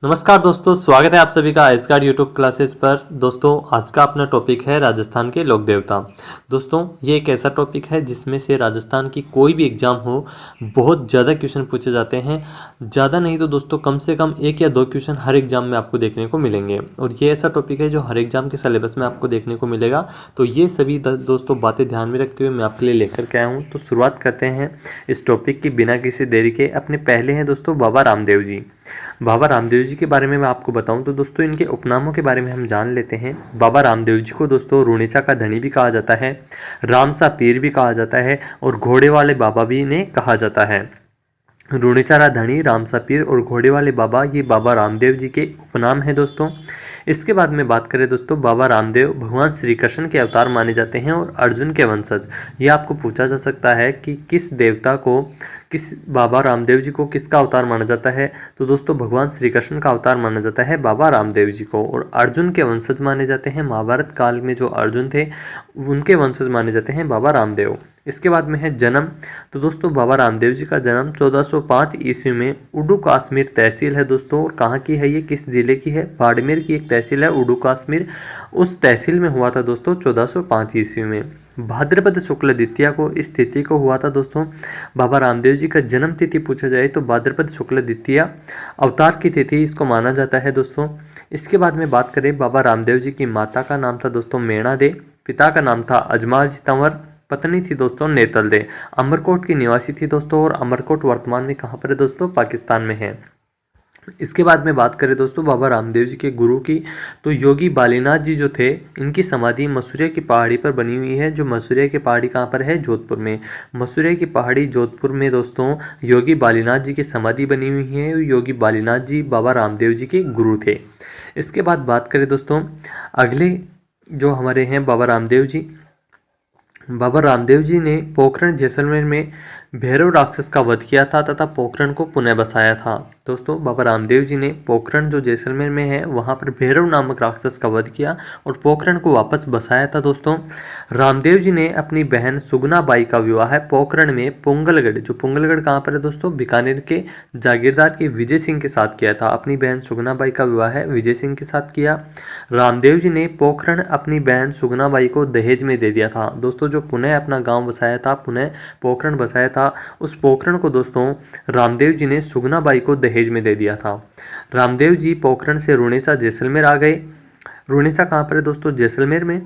नमस्कार दोस्तों, स्वागत है आप सभी का आइसकार्ड यूट्यूब क्लासेस पर। दोस्तों, आज का अपना टॉपिक है राजस्थान के लोक देवता। दोस्तों, ये एक ऐसा टॉपिक है जिसमें से राजस्थान की कोई भी एग्जाम हो, बहुत ज़्यादा क्वेश्चन पूछे जाते हैं। ज़्यादा नहीं तो दोस्तों कम से कम 1 या 2 क्वेश्चन हर एग्जाम में आपको देखने को मिलेंगे और ये ऐसा टॉपिक है जो हर एग्जाम के सिलेबस में आपको देखने को मिलेगा। तो ये सभी दोस्तों बातें ध्यान में रखते हुए मैं आपके लिए लेकर के आया हूँ। तो शुरुआत करते हैं इस टॉपिक की बिना किसी देरी के। अपने पहले हैं दोस्तों बाबा रामदेव जी। बाबा रामदेव जी के बारे में मैं आपको बताऊं तो दोस्तों इनके उपनामों के बारे में हम जान लेते हैं। बाबा रामदेव जी को दोस्तों रूणेचा का धनी भी कहा जाता है, रामसा पीर भी कहा जाता है और घोड़े वाले बाबा भी इन्हें कहा जाता है। रूणेचा धनी, रामसा पीर और घोड़े वाले बाबा, ये बाबा रामदेव जी के उपनाम हैं दोस्तों। इसके बाद में बात करें दोस्तों, बाबा रामदेव भगवान श्री कृष्ण के अवतार माने जाते हैं और अर्जुन के वंशज। ये आपको पूछा जा सकता है कि किस देवता को, किस बाबा रामदेव जी को किसका अवतार माना जाता है। तो दोस्तों भगवान श्री कृष्ण का अवतार माना जाता है बाबा रामदेव जी को और अर्जुन के वंशज माने जाते हैं। महाभारत काल में जो अर्जुन थे उनके वंशज माने जाते हैं बाबा रामदेव। इसके बाद में है जन्म। तो दोस्तों बाबा रामदेव जी का जन्म 1405 ईस्वी में उडू कश्मीर तहसील है दोस्तों। और कहाँ की है ये, किस जिले की है? बाड़मेर की एक तहसील है उडू कश्मीर, उस तहसील में हुआ था दोस्तों 1405 ईस्वी में। भाद्रपद शुक्ल द्वितीया को इस तिथि को हुआ था दोस्तों। बाबा रामदेव जी का जन्म तिथि पूछा जाए तो भाद्रपद शुक्ल द्वितीया अवतार की तिथि इसको माना जाता है दोस्तों। इसके बाद में बात करें, बाबा रामदेव जी की माता का नाम था दोस्तों मेणा दे, पिता का नाम था अजमाल जी तंवर, पत्नी थी दोस्तों नेतल दे। अमरकोट की निवासी थी दोस्तों और अमरकोट वर्तमान में कहाँ पर है दोस्तों? पाकिस्तान में है। इसके बाद में बात करें दोस्तों बाबा रामदेव जी के गुरु की, तो योगी बालीनाथ जी जो थे इनकी समाधि मसूरिया की पहाड़ी पर बनी हुई है। जो मसूरिया की पहाड़ी कहाँ पर है? जोधपुर में। मसूरिया की पहाड़ी जोधपुर में दोस्तों योगी बालीनाथ जी की समाधि बनी हुई है। योगी बालीनाथ जी बाबा रामदेव जी के गुरु थे। इसके बाद बात करें दोस्तों, अगले जो हमारे हैं बाबा रामदेव जी। बाबा रामदेव जी ने पोखरण जैसलमेर में भैरव राक्षस का वध किया था तथा पोखरण को पुनः बसाया था। दोस्तों बाबा रामदेव जी ने पोखरण जो जैसलमेर में है वहाँ पर भैरव नामक राक्षस का वध किया और पोखरण को वापस बसाया था दोस्तों। रामदेव जी ने अपनी बहन सुगना बाई का विवाह पोखरण में पुंगलगढ़, जो पुंगलगढ़ कहाँ पर है दोस्तों? बीकानेर के जागीरदार के विजय सिंह के साथ किया था। अपनी बहन सुगना बाई का विवाह विजय सिंह के साथ किया। रामदेव जी ने पोखरण अपनी बहन सुगना बाई को दहेज में दे दिया था दोस्तों। जो पुनः अपना गांव बसाया था, पुनः पोखरण बसाया था, उस पोखरण को दोस्तों रामदेव जी ने सुगना बाई को दहेज में दे दिया था। रामदेव जी पोखरण से रूणेचा जैसलमेर आ गए। रूणेचा कहाँ पर है दोस्तों? जैसलमेर में।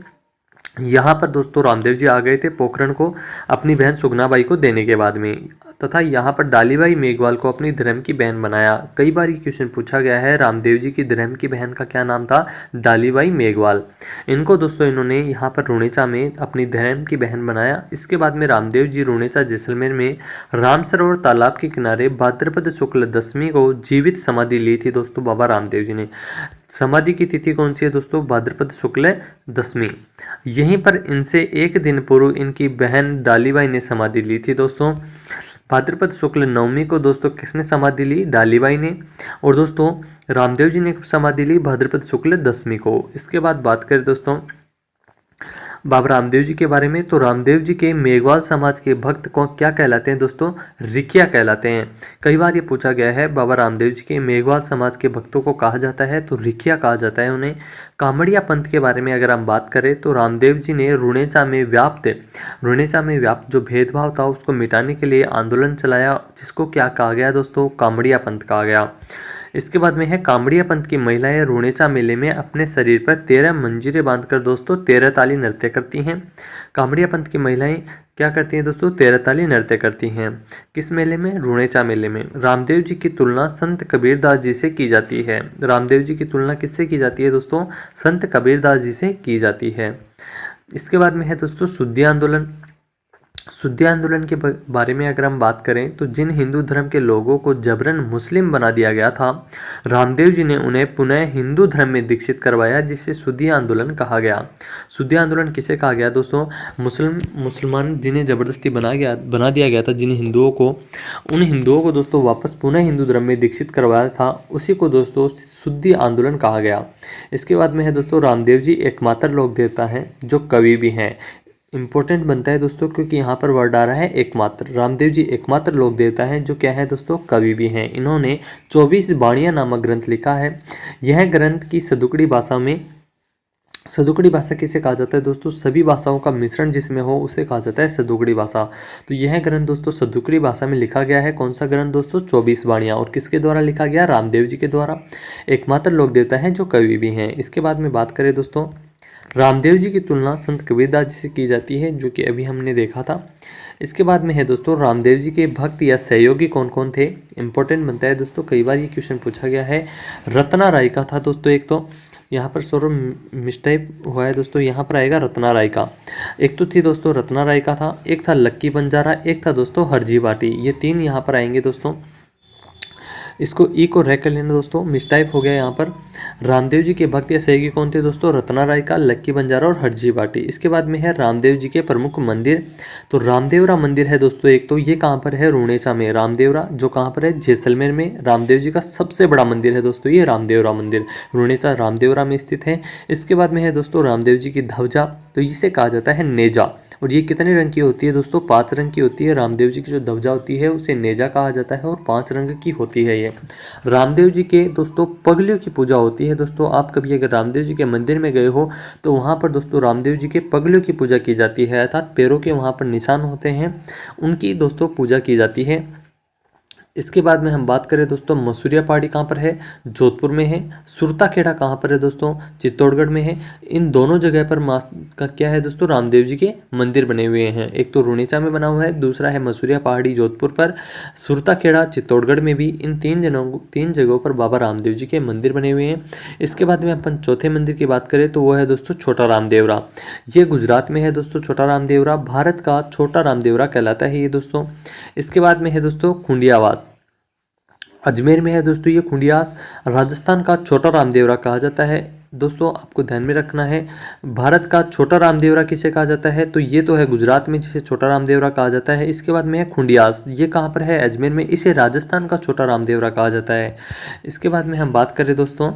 यहाँ पर दोस्तों रामदेव जी आ गए थे पोखरण को अपनी बहन सुगनाबाई को देने के बाद में, तथा यहाँ पर डालीबाई मेघवाल को अपनी धर्म की बहन बनाया। कई बार ये क्वेश्चन पूछा गया है, रामदेव जी की धर्म की बहन का क्या नाम था? डालीबाई मेघवाल। इनको दोस्तों इन्होंने यहाँ पर रूणेचा में अपनी धर्म की बहन बनाया। इसके बाद में रामदेव जी रूणेचा जैसलमेर में राम सरोवर तालाब के किनारे भाद्रपद शुक्ल दशमी को जीवित समाधि ली थी दोस्तों बाबा रामदेव जी ने। समाधि की तिथि कौन सी है दोस्तों? भाद्रपद शुक्ल दशमी। यहीं पर इनसे एक दिन पूर्व इनकी बहन डालीबाई ने समाधि ली थी दोस्तों। भाद्रपद शुक्ल नवमी को दोस्तों किसने समाधि ली? डालीबाई ने। और दोस्तों रामदेव जी ने समाधि ली भाद्रपद शुक्ल दशमी को। इसके बाद बात करें दोस्तों बाबा रामदेव जी के बारे में, तो रामदेव जी के मेघवाल समाज के भक्त को क्या कहलाते हैं दोस्तों? रिकिया कहलाते हैं। कई बार ये पूछा गया है, बाबा रामदेव जी के मेघवाल समाज के भक्तों को कहा जाता है तो रिकिया कहा जाता है उन्हें। कामड़िया पंथ के बारे में अगर हम बात करें तो रामदेव जी ने रूणेचा में व्याप्त जो भेदभाव था उसको मिटाने के लिए आंदोलन चलाया, जिसको क्या कहा गया दोस्तों? कामड़िया पंथ कहा गया। इसके बाद में है कामड़िया पंथ की महिलाएं रूणेचा मेले में अपने शरीर पर 13 मंजीरें बांधकर दोस्तों 13 ताली नृत्य करती हैं। कामड़िया पंथ की महिलाएं क्या करती हैं दोस्तों? 13 ताली नृत्य करती हैं। किस मेले में? रूणेचा मेले में। रामदेव जी की तुलना संत कबीरदास जी से की जाती है। रामदेव जी की तुलना किससे की जाती है दोस्तों? संत कबीरदास जी से की जाती है। इसके बाद में है दोस्तों शुद्धि आंदोलन। शुद्धि आंदोलन के बारे में अगर हम बात करें तो जिन हिंदू धर्म के लोगों को जबरन मुस्लिम बना दिया गया था, रामदेव जी ने उन्हें पुनः हिंदू धर्म में दीक्षित करवाया, जिसे शुद्धि आंदोलन कहा गया। शुद्धि आंदोलन किसे कहा गया दोस्तों? मुसलमान जिन्हें जबरदस्ती बना दिया गया था, जिन हिंदुओं को, उन हिंदुओं को दोस्तों वापस पुनः हिंदू धर्म में दीक्षित करवाया था, उसी को दोस्तों शुद्धि आंदोलन कहा गया। इसके बाद में है दोस्तों रामदेव जी एकमात्र लोक देवता हैं जो कवि भी हैं। इम्पोर्टेंट बनता है दोस्तों, क्योंकि यहाँ पर वर्ड आ रहा है एकमात्र। रामदेव जी एकमात्र लोक देवता हैं जो क्या है दोस्तों, कवि भी हैं। इन्होंने 24 बाणियाँ नामक ग्रंथ लिखा है। यह ग्रंथ की सदुकड़ी भाषा में, सदुकड़ी भाषा किसे कहा जाता है दोस्तों, सभी भाषाओं का मिश्रण जिसमें हो उसे कहा जाता है सदुकड़ी भाषा। तो यह ग्रंथ दोस्तों सदुकड़ी भाषा में लिखा गया है। कौन सा ग्रंथ दोस्तों, 24 बाणियाँ। और किसके द्वारा लिखा गया, रामदेव जी के द्वारा। एकमात्र लोक देवता हैं जो कवि भी हैं। इसके बाद में बात करें दोस्तों, रामदेव जी की तुलना संत कबीरदास जी से की जाती है, जो कि अभी हमने देखा था। इसके बाद में है दोस्तों, रामदेव जी के भक्त या सहयोगी कौन कौन थे। इंपॉर्टेंट बनता है दोस्तों, कई बार ये क्वेश्चन पूछा गया है। रत्ना राय का था दोस्तों एक, तो यहाँ पर सौरव मिस्टेक हुआ है दोस्तों, यहाँ पर आएगा रत्ना राय का। एक तो थी दोस्तों रत्ना राय का था, एक था लक्की बंजारा, एक था दोस्तों हरजी बाटी। ये तीन यहाँ पर आएंगे दोस्तों। इसको ई को रैक कर लेना दोस्तों, मिसटाइप हो गया यहाँ पर। रामदेव जी के भक्त या सहयोगी कौन थे दोस्तों, रत्ना राय का, लक्की बंजारा और हरजी बाटी। इसके बाद में है रामदेव जी के प्रमुख मंदिर। तो रामदेवरा मंदिर है दोस्तों एक, तो ये कहाँ पर है, रुणेचा में। रामदेवरा जो कहाँ पर है, जैसलमेर में। रामदेव जी का सबसे बड़ा मंदिर है दोस्तों ये रामदेवरा मंदिर, रुणेचा रामदेवरा में स्थित है। इसके बाद में है दोस्तों रामदेव जी की ध्वजा, तो इसे कहा जाता है नेजा। और ये कितने रंग की होती है दोस्तों, 5 रंग की होती है। रामदेव जी की जो ध्वजा होती है उसे नेजा कहा जाता है और 5 रंग की होती है ये। रामदेव जी के दोस्तों पगलियों की पूजा होती है दोस्तों। आप कभी अगर रामदेव जी के मंदिर में गए हो तो वहाँ पर दोस्तों रामदेव जी के पगलियों की पूजा की जाती है, अर्थात पैरों के वहाँ पर निशान होते हैं, उनकी दोस्तों पूजा की जाती है। इसके बाद में हम बात करें दोस्तों, मसूरिया पहाड़ी कहाँ पर है, जोधपुर में है। सुरता खेड़ा कहाँ पर है दोस्तों, चित्तौड़गढ़ में है। इन दोनों जगह पर मास का क्या है दोस्तों, रामदेव जी के मंदिर बने हुए हैं। एक तो रुणेचा में बना हुआ है, दूसरा है मसूरिया पहाड़ी जोधपुर पर, सुरता खेड़ा चित्तौड़गढ़ में भी। इन तीन जगहों पर बाबा रामदेव जी के मंदिर बने हुए हैं। इसके बाद में अपन चौथे मंदिर की बात करें तो वो है दोस्तों छोटा रामदेवरा। ये गुजरात में है दोस्तों छोटा रामदेवरा, भारत का छोटा रामदेवरा कहलाता है ये दोस्तों। इसके बाद में है दोस्तों खुंडियावास, अजमेर में है दोस्तों ये खुंडियास। राजस्थान का छोटा रामदेवरा कहा जाता है दोस्तों, आपको ध्यान में रखना है। भारत का छोटा रामदेवरा किसे कहा जाता है, तो ये तो है गुजरात में जिसे छोटा रामदेवरा कहा जाता है। इसके बाद में है खुंडियास, ये कहाँ पर है, अजमेर में। इसे राजस्थान का छोटा रामदेवरा कहा जाता है। इसके बाद में हम बात करें दोस्तों,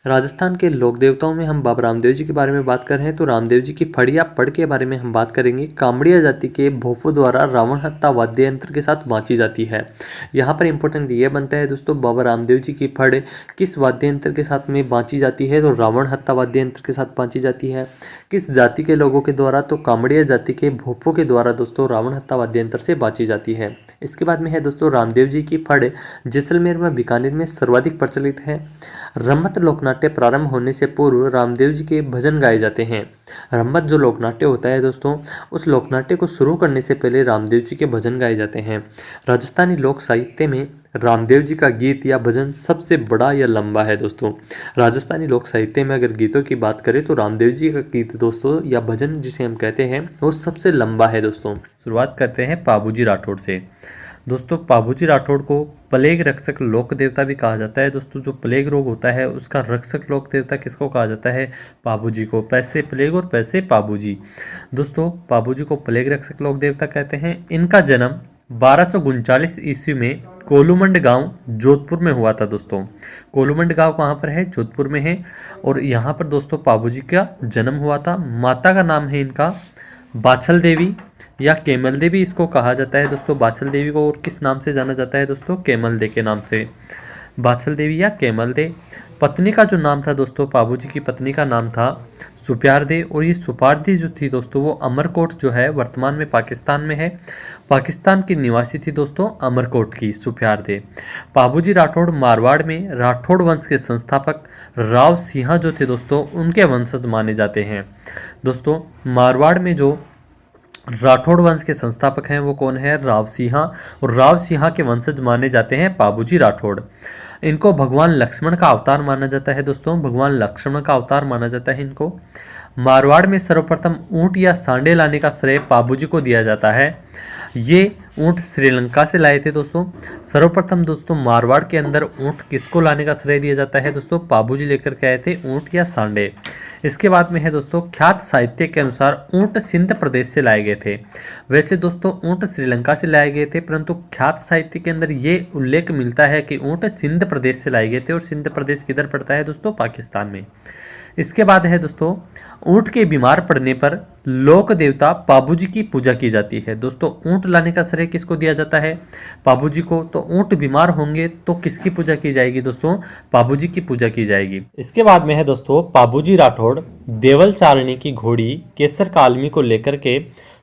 राजस्थान के लोक देवताओं में हम बाबा रामदेव जी के बारे में बात कर रहे हैं तो रामदेव जी की फड़ या पड़ के बारे में हम बात करेंगे। कामड़िया जाति के भोफो द्वारा रावण हत्ता वाद्य यंत्र के साथ बाँची जाती है। यहाँ पर इंपॉर्टेंट ये बनता है दोस्तों, बाबा रामदेव जी की फड़ किस वाद्य यंत्र के साथ में बाँची जाती है, तो रावण हत्ता वाद्य यंत्र के साथ बाँची जाती है। किस जाति के लोगों के द्वारा, तो कामड़िया जाति के भोफो के द्वारा दोस्तों रावण हत्ता वाद्य यंत्र से बाँची जाती है। इसके बाद में है दोस्तों रामदेव जी की फड़ जैसलमेर में बीकानेर में सर्वाधिक प्रचलित है। रम्मत लोकनाट्य प्रारंभ होने से पूर्व रामदेव जी के भजन गाए जाते हैं। रम्मत जो लोकनाट्य होता है दोस्तों, उस लोकनाट्य को शुरू करने से पहले रामदेव जी के भजन गाए जाते हैं। राजस्थानी लोक साहित्य में रामदेव जी का गीत या भजन सबसे बड़ा या लंबा है दोस्तों। राजस्थानी लोक साहित्य में अगर गीतों की बात करें तो रामदेव जी का गीत दोस्तों या भजन जिसे हम कहते हैं वो सबसे लंबा है दोस्तों। शुरुआत करते हैं पाबूजी राठौड़ से। दोस्तों पाबूजी राठौड़ को प्लेग रक्षक लोक देवता भी कहा जाता है दोस्तों। जो प्लेग रोग होता है उसका रक्षक लोक देवता किसको कहा जाता है, पाबूजी को। पैसे प्लेग और पैसे पाबूजी। दोस्तों पाबूजी को प्लेग रक्षक लोक देवता कहते हैं। इनका जन्म 1239 ईस्वी में कोलूमंड गांव जोधपुर में हुआ था दोस्तों। कोलूमंड गांव कहाँ पर है, जोधपुर में है। और यहाँ पर दोस्तों पाबूजी का जन्म हुआ था। माता का नाम है इनका बाछल देवी या केमल देवी इसको कहा जाता है दोस्तों। बाछल देवी को और किस नाम से जाना जाता है दोस्तों, केमल दे के नाम से। बाछल देवी या केमल दे। पत्नी का जो नाम था दोस्तों, पाबूजी की पत्नी का नाम था सुप्यार दे। और ये सुपार दी जो थी दोस्तों वो अमरकोट जो है वर्तमान में पाकिस्तान में है, पाकिस्तान की निवासी थी दोस्तों अमरकोट की सुप्यार दे। पाबूजी राठौड़ मारवाड़ में राठौड़ वंश के संस्थापक राव सिंह जो थे दोस्तों उनके वंशज माने जाते हैं। दोस्तों मारवाड़ में जो राठौड़ वंश के संस्थापक हैं वो कौन है, राव सिंह। और राव सिंह के वंशज माने जाते हैं पाबूजी राठौड़। इनको भगवान लक्ष्मण का अवतार माना जाता है दोस्तों, भगवान लक्ष्मण का अवतार माना जाता है इनको। मारवाड़ में सर्वप्रथम ऊंट या सांडे लाने का श्रेय पाबूजी को दिया जाता है। ये ऊंट श्रीलंका से लाए थे दोस्तों। सर्वप्रथम दोस्तों मारवाड़ के अंदर ऊंट किसको लाने का श्रेय दिया जाता है दोस्तों, पाबूजी लेकर के आए थे ऊंट या सांडे। इसके बाद में है दोस्तों ख्यात साहित्य के अनुसार ऊंट सिंध प्रदेश से लाए गए थे। वैसे दोस्तों ऊंट श्रीलंका से लाए गए थे, परंतु ख्यात साहित्य के अंदर ये उल्लेख मिलता है कि ऊंट सिंध प्रदेश से लाए गए थे। और सिंध प्रदेश किधर पड़ता है दोस्तों, पाकिस्तान में। इसके बाद है दोस्तों ऊंट के बीमार पड़ने पर लोक देवता पाबूजी की पूजा की जाती है। दोस्तों ऊंट लाने का श्रेय किसको दिया जाता है? पाबूजी को। तो ऊंट बीमार होंगे तो किसकी पूजा की जाएगी दोस्तों? पाबूजी की पूजा की जाएगी। इसके बाद में है दोस्तों पाबूजी राठौड़ देवल चारणी की घोड़ी केसर कालमी को लेकर के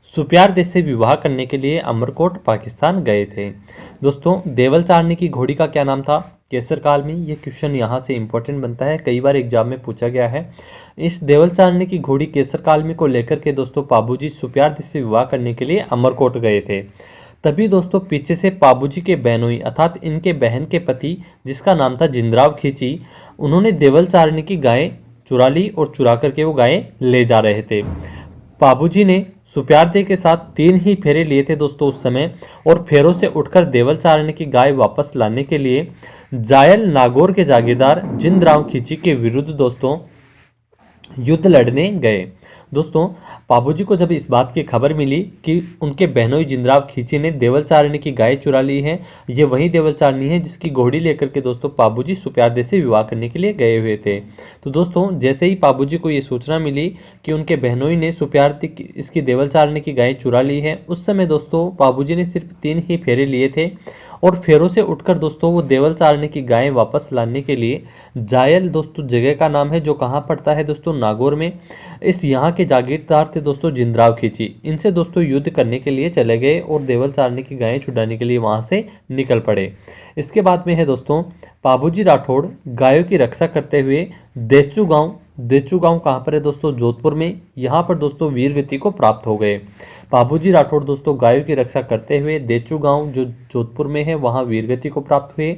सुप्यार देश से विवाह करने के लिए अमरकोट पाकिस्तान गए थे। दोस्तों देवल चारणी की घोड़ी का क्या नाम था? केसर कालमी। ये क्वेश्चन यहाँ से इंपॉर्टेंट बनता है, कई बार एग्जाम में पूछा गया है। इस देवल चारणी की घोड़ी केसर कालमी को लेकर के दोस्तों पाबूजी सुप्यार देश से विवाह करने के लिए अमरकोट गए थे। तभी दोस्तों पीछे से पाबूजी के बहनोई अर्थात इनके बहन के पति जिसका नाम था जिंदराव खींची, उन्होंने देवल चारणी की गायें चुरा ली और चुरा करके वो गायें ले जा रहे थे। पाबूजी ने सुप्यारदे के साथ 3 ही फेरे लिए थे दोस्तों उस समय, और फेरों से उठकर देवल चारणी की गाय वापस लाने के लिए जायल नागौर के जागीरदार जिंदराव खींची के विरुद्ध दोस्तों युद्ध लड़ने गए। दोस्तों पाबूजी को जब इस बात की खबर मिली कि उनके बहनोई जिंदराव खींची ने देवल चारणी की गाय चुरा ली है, ये वही देवल चारणी है जिसकी घोड़ी लेकर के दोस्तों पाबूजी सुप्यारदे से विवाह करने के लिए गए हुए थे। तो दोस्तों जैसे ही पाबूजी को ये सूचना मिली कि उनके बहनोई ने सुप्यारदे इसकी देवल चारणी की गाय चुरा ली है, उस समय दोस्तों पाबूजी ने सिर्फ 3 ही फेरे लिए थे, और फेरों से उठकर दोस्तों वो देवल चारणी की गायें वापस लाने के लिए जायल दोस्तों जगह का नाम है जो कहाँ पड़ता है दोस्तों? नागौर में। इस यहाँ के जागीरदार थे दोस्तों जिंदराव खींची, इनसे दोस्तों युद्ध करने के लिए चले गए और देवल चारणी की गायें छुड़ाने के लिए वहाँ से निकल पड़े। इसके बाद में है दोस्तों पाबूजी राठौड़ गायों की रक्षा करते हुए देचू गांव कहाँ पर है दोस्तों? जोधपुर में। यहाँ पर दोस्तों वीर गति को प्राप्त हो गए। पाबूजी राठौड़ दोस्तों गायों की रक्षा करते हुए देचू गांव जो जोधपुर में है वहाँ वीरगति को प्राप्त हुए।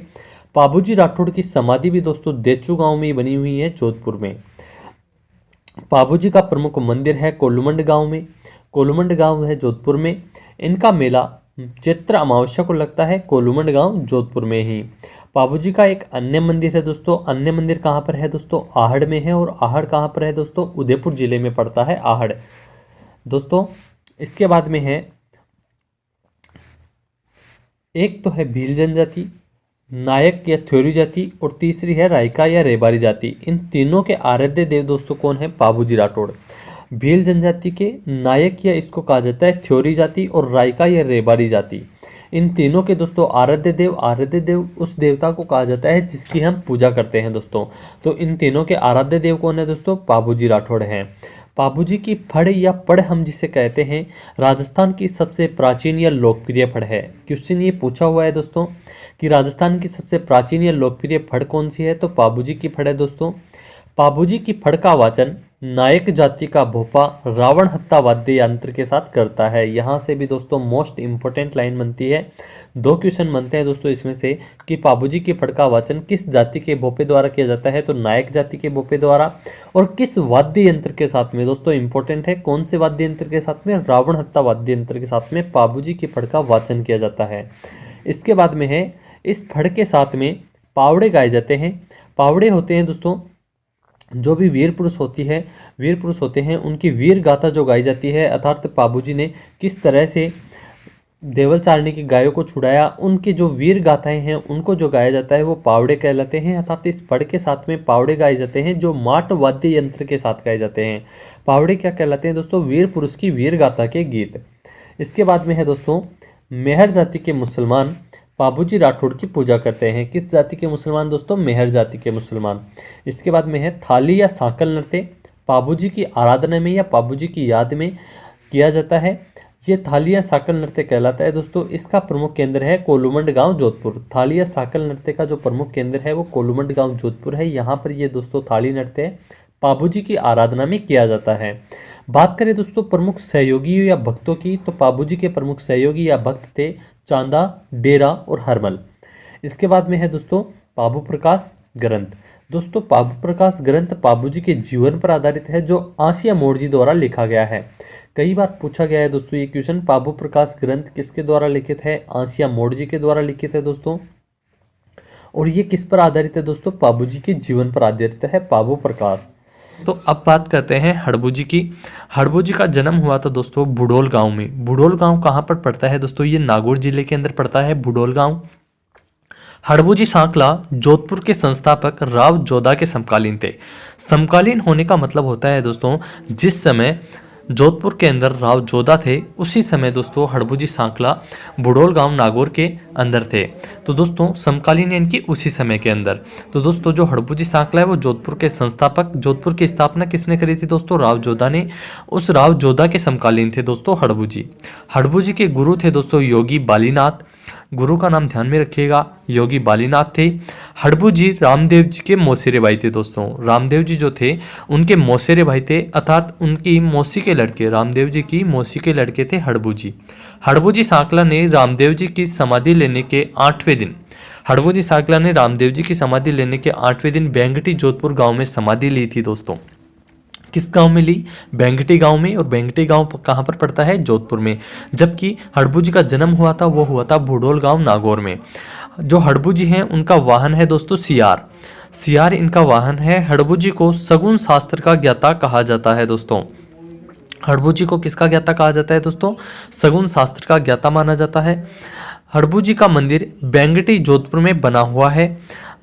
पाबूजी राठौड़ की समाधि भी दोस्तों देचू गांव में बनी हुई है जोधपुर में। पाबूजी का प्रमुख मंदिर है कोलुमंड गांव में। कोलुमंड गांव है जोधपुर में। इनका मेला चैत्र अमावस्या को लगता है कोलुमंड गांव जोधपुर में ही। पाबूजी का एक अन्य मंदिर है दोस्तों। अन्य मंदिर कहाँ पर है दोस्तों? आहड़ में है। और आहड़ कहाँ पर है दोस्तों? उदयपुर जिले में पड़ता है आहड़ दोस्तों। इसके बाद में है एक तो है भील जनजाति, नायक या थ्योरी जाति, और तीसरी है रायका या रेबारी जाति। इन तीनों के आराध्य देव दोस्तों कौन है? पाबूजी राठौड़। भील जनजाति के नायक या इसको कहा जाता है थ्योरी जाति, और रायका या रेबारी जाति, इन तीनों के दोस्तों आराध्य देव उस देवता को कहा जाता है जिसकी हम पूजा करते हैं दोस्तों। तो इन तीनों के आराध्य देव कौन है दोस्तों? पाबूजी राठौड़ हैं। पाबूजी की फड़ या पढ़ हम जिसे कहते हैं राजस्थान की सबसे प्राचीन या लोकप्रिय फड़ है। क्वेश्चन ये पूछा हुआ है दोस्तों कि राजस्थान की सबसे प्राचीन या लोकप्रिय फड़ कौन सी है? तो पाबूजी की फड़ है दोस्तों। पाबूजी की फड़ का वाचन नायक जाति का भोपा रावण हत्ता वाद्य यंत्र के साथ करता है। यहाँ से भी दोस्तों मोस्ट इंपोर्टेंट लाइन बनती है। 2 क्वेश्चन बनते हैं दोस्तों इसमें से कि पाबूजी की फड़ का वाचन किस जाति के भोपे द्वारा किया जाता है? तो नायक जाति के भोपे द्वारा। और किस वाद्य यंत्र के साथ में? दोस्तों इंपॉर्टेंट है, कौन से वाद्य यंत्र के साथ में? रावण हत्ता वाद्य यंत्र के साथ में पाबूजी की फड़ का वाचन किया जाता है। इसके बाद में है इस फड़ के साथ में पावड़े गाए जाते हैं। पावड़े होते हैं दोस्तों जो भी वीर पुरुष होते हैं उनकी वीर गाथा जो गाई जाती है, अर्थात पाबूजी ने किस तरह से देवल चारणी की गायों को छुड़ाया, उनकी जो वीर गाथाएं हैं उनको जो गाया जाता है वो पावड़े कहलाते हैं। अर्थात इस फड़ के साथ में पावड़े गाए जाते हैं जो माट वाद्य यंत्र के साथ गाए जाते हैं। पावड़े क्या कहलाते हैं दोस्तों? वीर पुरुष की वीर गाथा के गीत। इसके बाद में है दोस्तों मेहर जाति के मुसलमान पाबूजी राठौड़ की पूजा करते हैं। किस जाति के मुसलमान दोस्तों? मेहर जाति के मुसलमान। इसके बाद में है थाली या साकल नृत्य पाबूजी की आराधना में या पाबूजी की याद में किया जाता है। ये थाली या साकल नृत्य कहलाता है दोस्तों। इसका प्रमुख केंद्र है कोलुमंड गांव जोधपुर। थाली या साकल नृत्य का जो प्रमुख केंद्र है वो कोलुमंड गांव जोधपुर है। यहाँ पर ये दोस्तों थाली नृत्य पाबूजी की आराधना में किया जाता है। बात करें दोस्तों प्रमुख सहयोगियों या भक्तों की, तो पाबूजी के प्रमुख सहयोगी या भक्त थे चांदा, डेरा और हरमल। इसके बाद में है दोस्तों पाबू प्रकाश ग्रंथ। दोस्तों पाबू प्रकाश ग्रंथ पाबूजी के जीवन पर आधारित है जो आसिया मोड़जी द्वारा लिखा गया है। कई बार पूछा गया है दोस्तों ये क्वेश्चन, पाबू प्रकाश ग्रंथ किसके द्वारा लिखित है? आसिया मोड़जी के द्वारा लिखित है दोस्तों। और ये किस पर आधारित है दोस्तों? पाबूजी के जीवन पर आधारित है पाबू प्रकाश। तो अब बात करते हैं हड़बूजी की। हड़बूजी का जन्म हुआ था दोस्तों बुडोल गांव में। बुडोल गांव कहाँ पर पड़ता है दोस्तों? ये नागौर जिले के अंदर पड़ता है बुडोल गांव। हड़बूजी सांकला जोधपुर के संस्थापक राव जोधा के समकालीन थे। समकालीन होने का मतलब होता है दोस्तों, जिस समय जोधपुर के अंदर राव जोधा थे उसी समय दोस्तों हड़बूजी सांकला बुडोल गांव नागौर के अंदर थे। तो दोस्तों समकालीन यानी कि उसी समय के अंदर। तो दोस्तों जो हड़बूजी सांकला है वो जोधपुर के संस्थापक, जोधपुर की स्थापना किसने करी थी दोस्तों? राव जोधा ने। उस राव जोधा के समकालीन थे दोस्तों हड़बूजी। हड़बूजी के गुरु थे दोस्तों योगी बालीनाथ। गुरु का नाम ध्यान में रखिएगा, योगी बालीनाथ थे। हड़बूजी रामदेव जी के मौसेरे भाई थे दोस्तों। रामदेव जी जो थे उनके मौसेरे भाई थे, अर्थात उनकी मौसी के लड़के, रामदेव जी की मौसी के लड़के थे हड़बूजी। हड़बूजी सांकला ने रामदेव जी की समाधि लेने के 8वें दिन, हड़बूजी सांकला ने रामदेव जी की समाधि लेने के 8वें दिन बेंगटी जोधपुर गांव में समाधि ली थी दोस्तों। किस गांव में ली? बेंगटी गांव में। और बेंगटी गांव कहां पर पड़ता है? जोधपुर में। जबकि हड़बूजी का जन्म हुआ था वो हुआ था बुडोल गांव नागौर में। जो हड़बूजी हैं उनका वाहन है दोस्तों सियार। सियार इनका वाहन है। हड़बूजी को सगुन शास्त्र का ज्ञाता कहा जाता है दोस्तों। हड़बूजी को किसका ज्ञाता कहा जाता है दोस्तों? सगुन शास्त्र का ज्ञाता माना जाता है। हड़बूजी का मंदिर बेंगटी जोधपुर में बना हुआ है।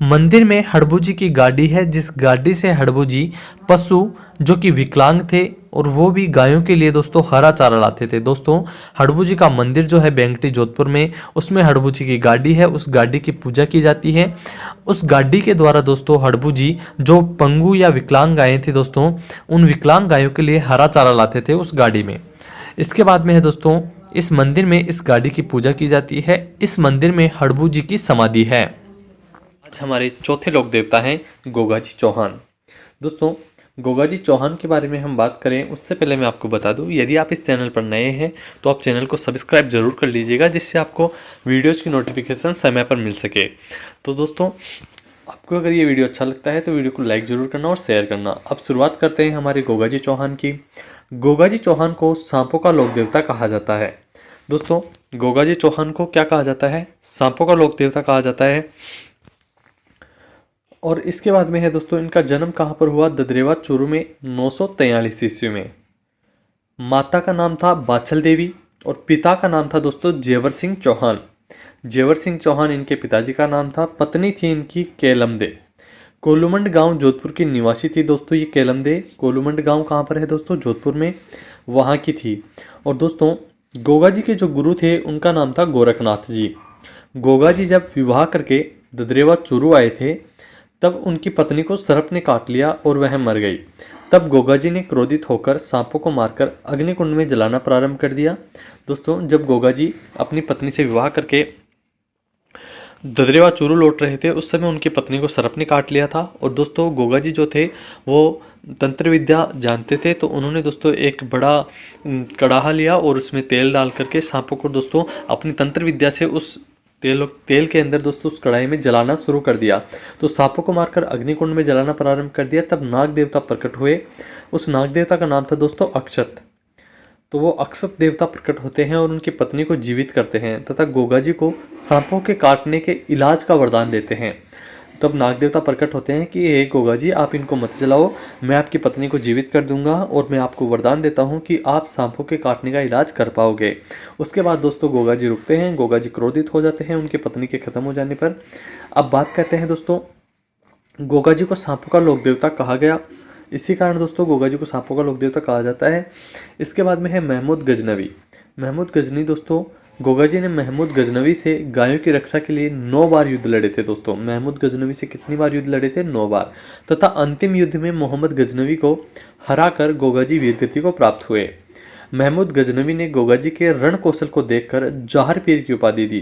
मंदिर में हड़बूजी की गाड़ी है, जिस गाड़ी से हड़बूजी पशु जो कि विकलांग थे और वो भी गायों के लिए दोस्तों हरा चारा लाते थे। दोस्तों हड़बूजी का मंदिर जो है बेंगटी जोधपुर में, उसमें हड़बूजी की गाड़ी है, उस गाड़ी की पूजा की जाती है। उस गाड़ी के द्वारा दोस्तों हड़बूजी जो पंगु या विकलांग गायें थी दोस्तों, उन विकलांग गायों के लिए हरा चारा लाते थे उस गाड़ी में। इसके बाद में है दोस्तों, इस मंदिर में इस गाड़ी की पूजा की जाती है। इस मंदिर में हड़बूजी की समाधि है। आज हमारे चौथे लोक देवता हैं गोगाजी चौहान। दोस्तों गोगाजी चौहान के बारे में हम बात करें उससे पहले मैं आपको बता दूं, यदि आप इस चैनल पर नए हैं तो आप चैनल को सब्सक्राइब जरूर कर लीजिएगा, जिससे आपको वीडियोज़ की नोटिफिकेशन समय पर मिल सके। तो दोस्तों आपको अगर ये वीडियो अच्छा लगता है तो वीडियो को लाइक ज़रूर करना और शेयर करना। अब शुरुआत करते हैं हमारे गोगाजी चौहान की। गोगाजी चौहान को सांपों का लोक देवता कहा जाता है। दोस्तों गोगाजी चौहान को क्या कहा जाता है? सांपों का लोक देवता कहा जाता है। और इसके बाद में है दोस्तों, इनका जन्म कहाँ पर हुआ? ददरेवा चूरू में 943 ईस्वी में। माता का नाम था बाछल देवी और पिता का नाम था दोस्तों जेवर सिंह चौहान। जेवर सिंह चौहान इनके पिताजी का नाम था। पत्नी थी इनकी केलमदे। कोलूमंड गांव जोधपुर की निवासी थी दोस्तों ये केलमदे। कोलूमंड गांव कहाँ पर है दोस्तों? जोधपुर में, वहाँ की थी। और दोस्तों गोगाजी के जो गुरु थे उनका नाम था गोरखनाथ जी। गोगाजी जब विवाह करके ददरेवा चूरू आए थे तब उनकी पत्नी को सर्प ने काट लिया और वह मर गई। तब गोगाजी ने क्रोधित होकर सांपों को मारकर अग्निकुंड में जलाना प्रारंभ कर दिया। दोस्तों जब गोगाजी अपनी पत्नी से विवाह करके ददरेवा चूरू लौट रहे थे उस समय उनकी पत्नी को सर्प ने काट लिया था। और दोस्तों गोगाजी जो थे वो तंत्र विद्या जानते थे, तो उन्होंने दोस्तों एक बड़ा कड़ाहा लिया और उसमें तेल डाल करके सांपों को दोस्तों अपनी तंत्र विद्या से उस तेल के अंदर दोस्तों उस कढ़ाई में जलाना शुरू कर दिया। तो सांपों को मारकर अग्निकुंड में जलाना प्रारंभ कर दिया। तब नाग देवता प्रकट हुए। उस नाग देवता का नाम था दोस्तों अक्षत। तो वो अक्षत देवता प्रकट होते हैं और उनकी पत्नी को जीवित करते हैं तथा गोगाजी को सांपों के काटने के इलाज का वरदान देते हैं। तब नाग देवता प्रकट होते हैं कि हे गोगाजी आप इनको मत जलाओ, मैं आपकी पत्नी को जीवित कर दूंगा और मैं आपको वरदान देता हूं कि आप सांपों के काटने का इलाज कर पाओगे। उसके बाद दोस्तों गोगाजी रुकते हैं। गोगाजी क्रोधित हो जाते हैं उनकी पत्नी के खत्म हो जाने पर। अब बात करते हैं दोस्तों, गोगाजी को सांपों का लोक देवता कहा गया, इसी कारण दोस्तों गोगाजी को सांपों का लोक देवता कहा जाता है। इसके बाद में है महमूद गजनवी। महमूद गजनी दोस्तों, गोगाजी ने महमूद गजनवी से गायों की रक्षा के लिए 9 बार युद्ध लड़े थे दोस्तों। महमूद गजनवी से कितनी बार युद्ध लड़े थे? 9 बार। तथा अंतिम युद्ध में मोहम्मद गजनवी को हराकर गोगाजी वीरगति को प्राप्त हुए। महमूद गजनवी ने गोगाजी के रण कौशल को देखकर जौहर पीर की उपाधि दी।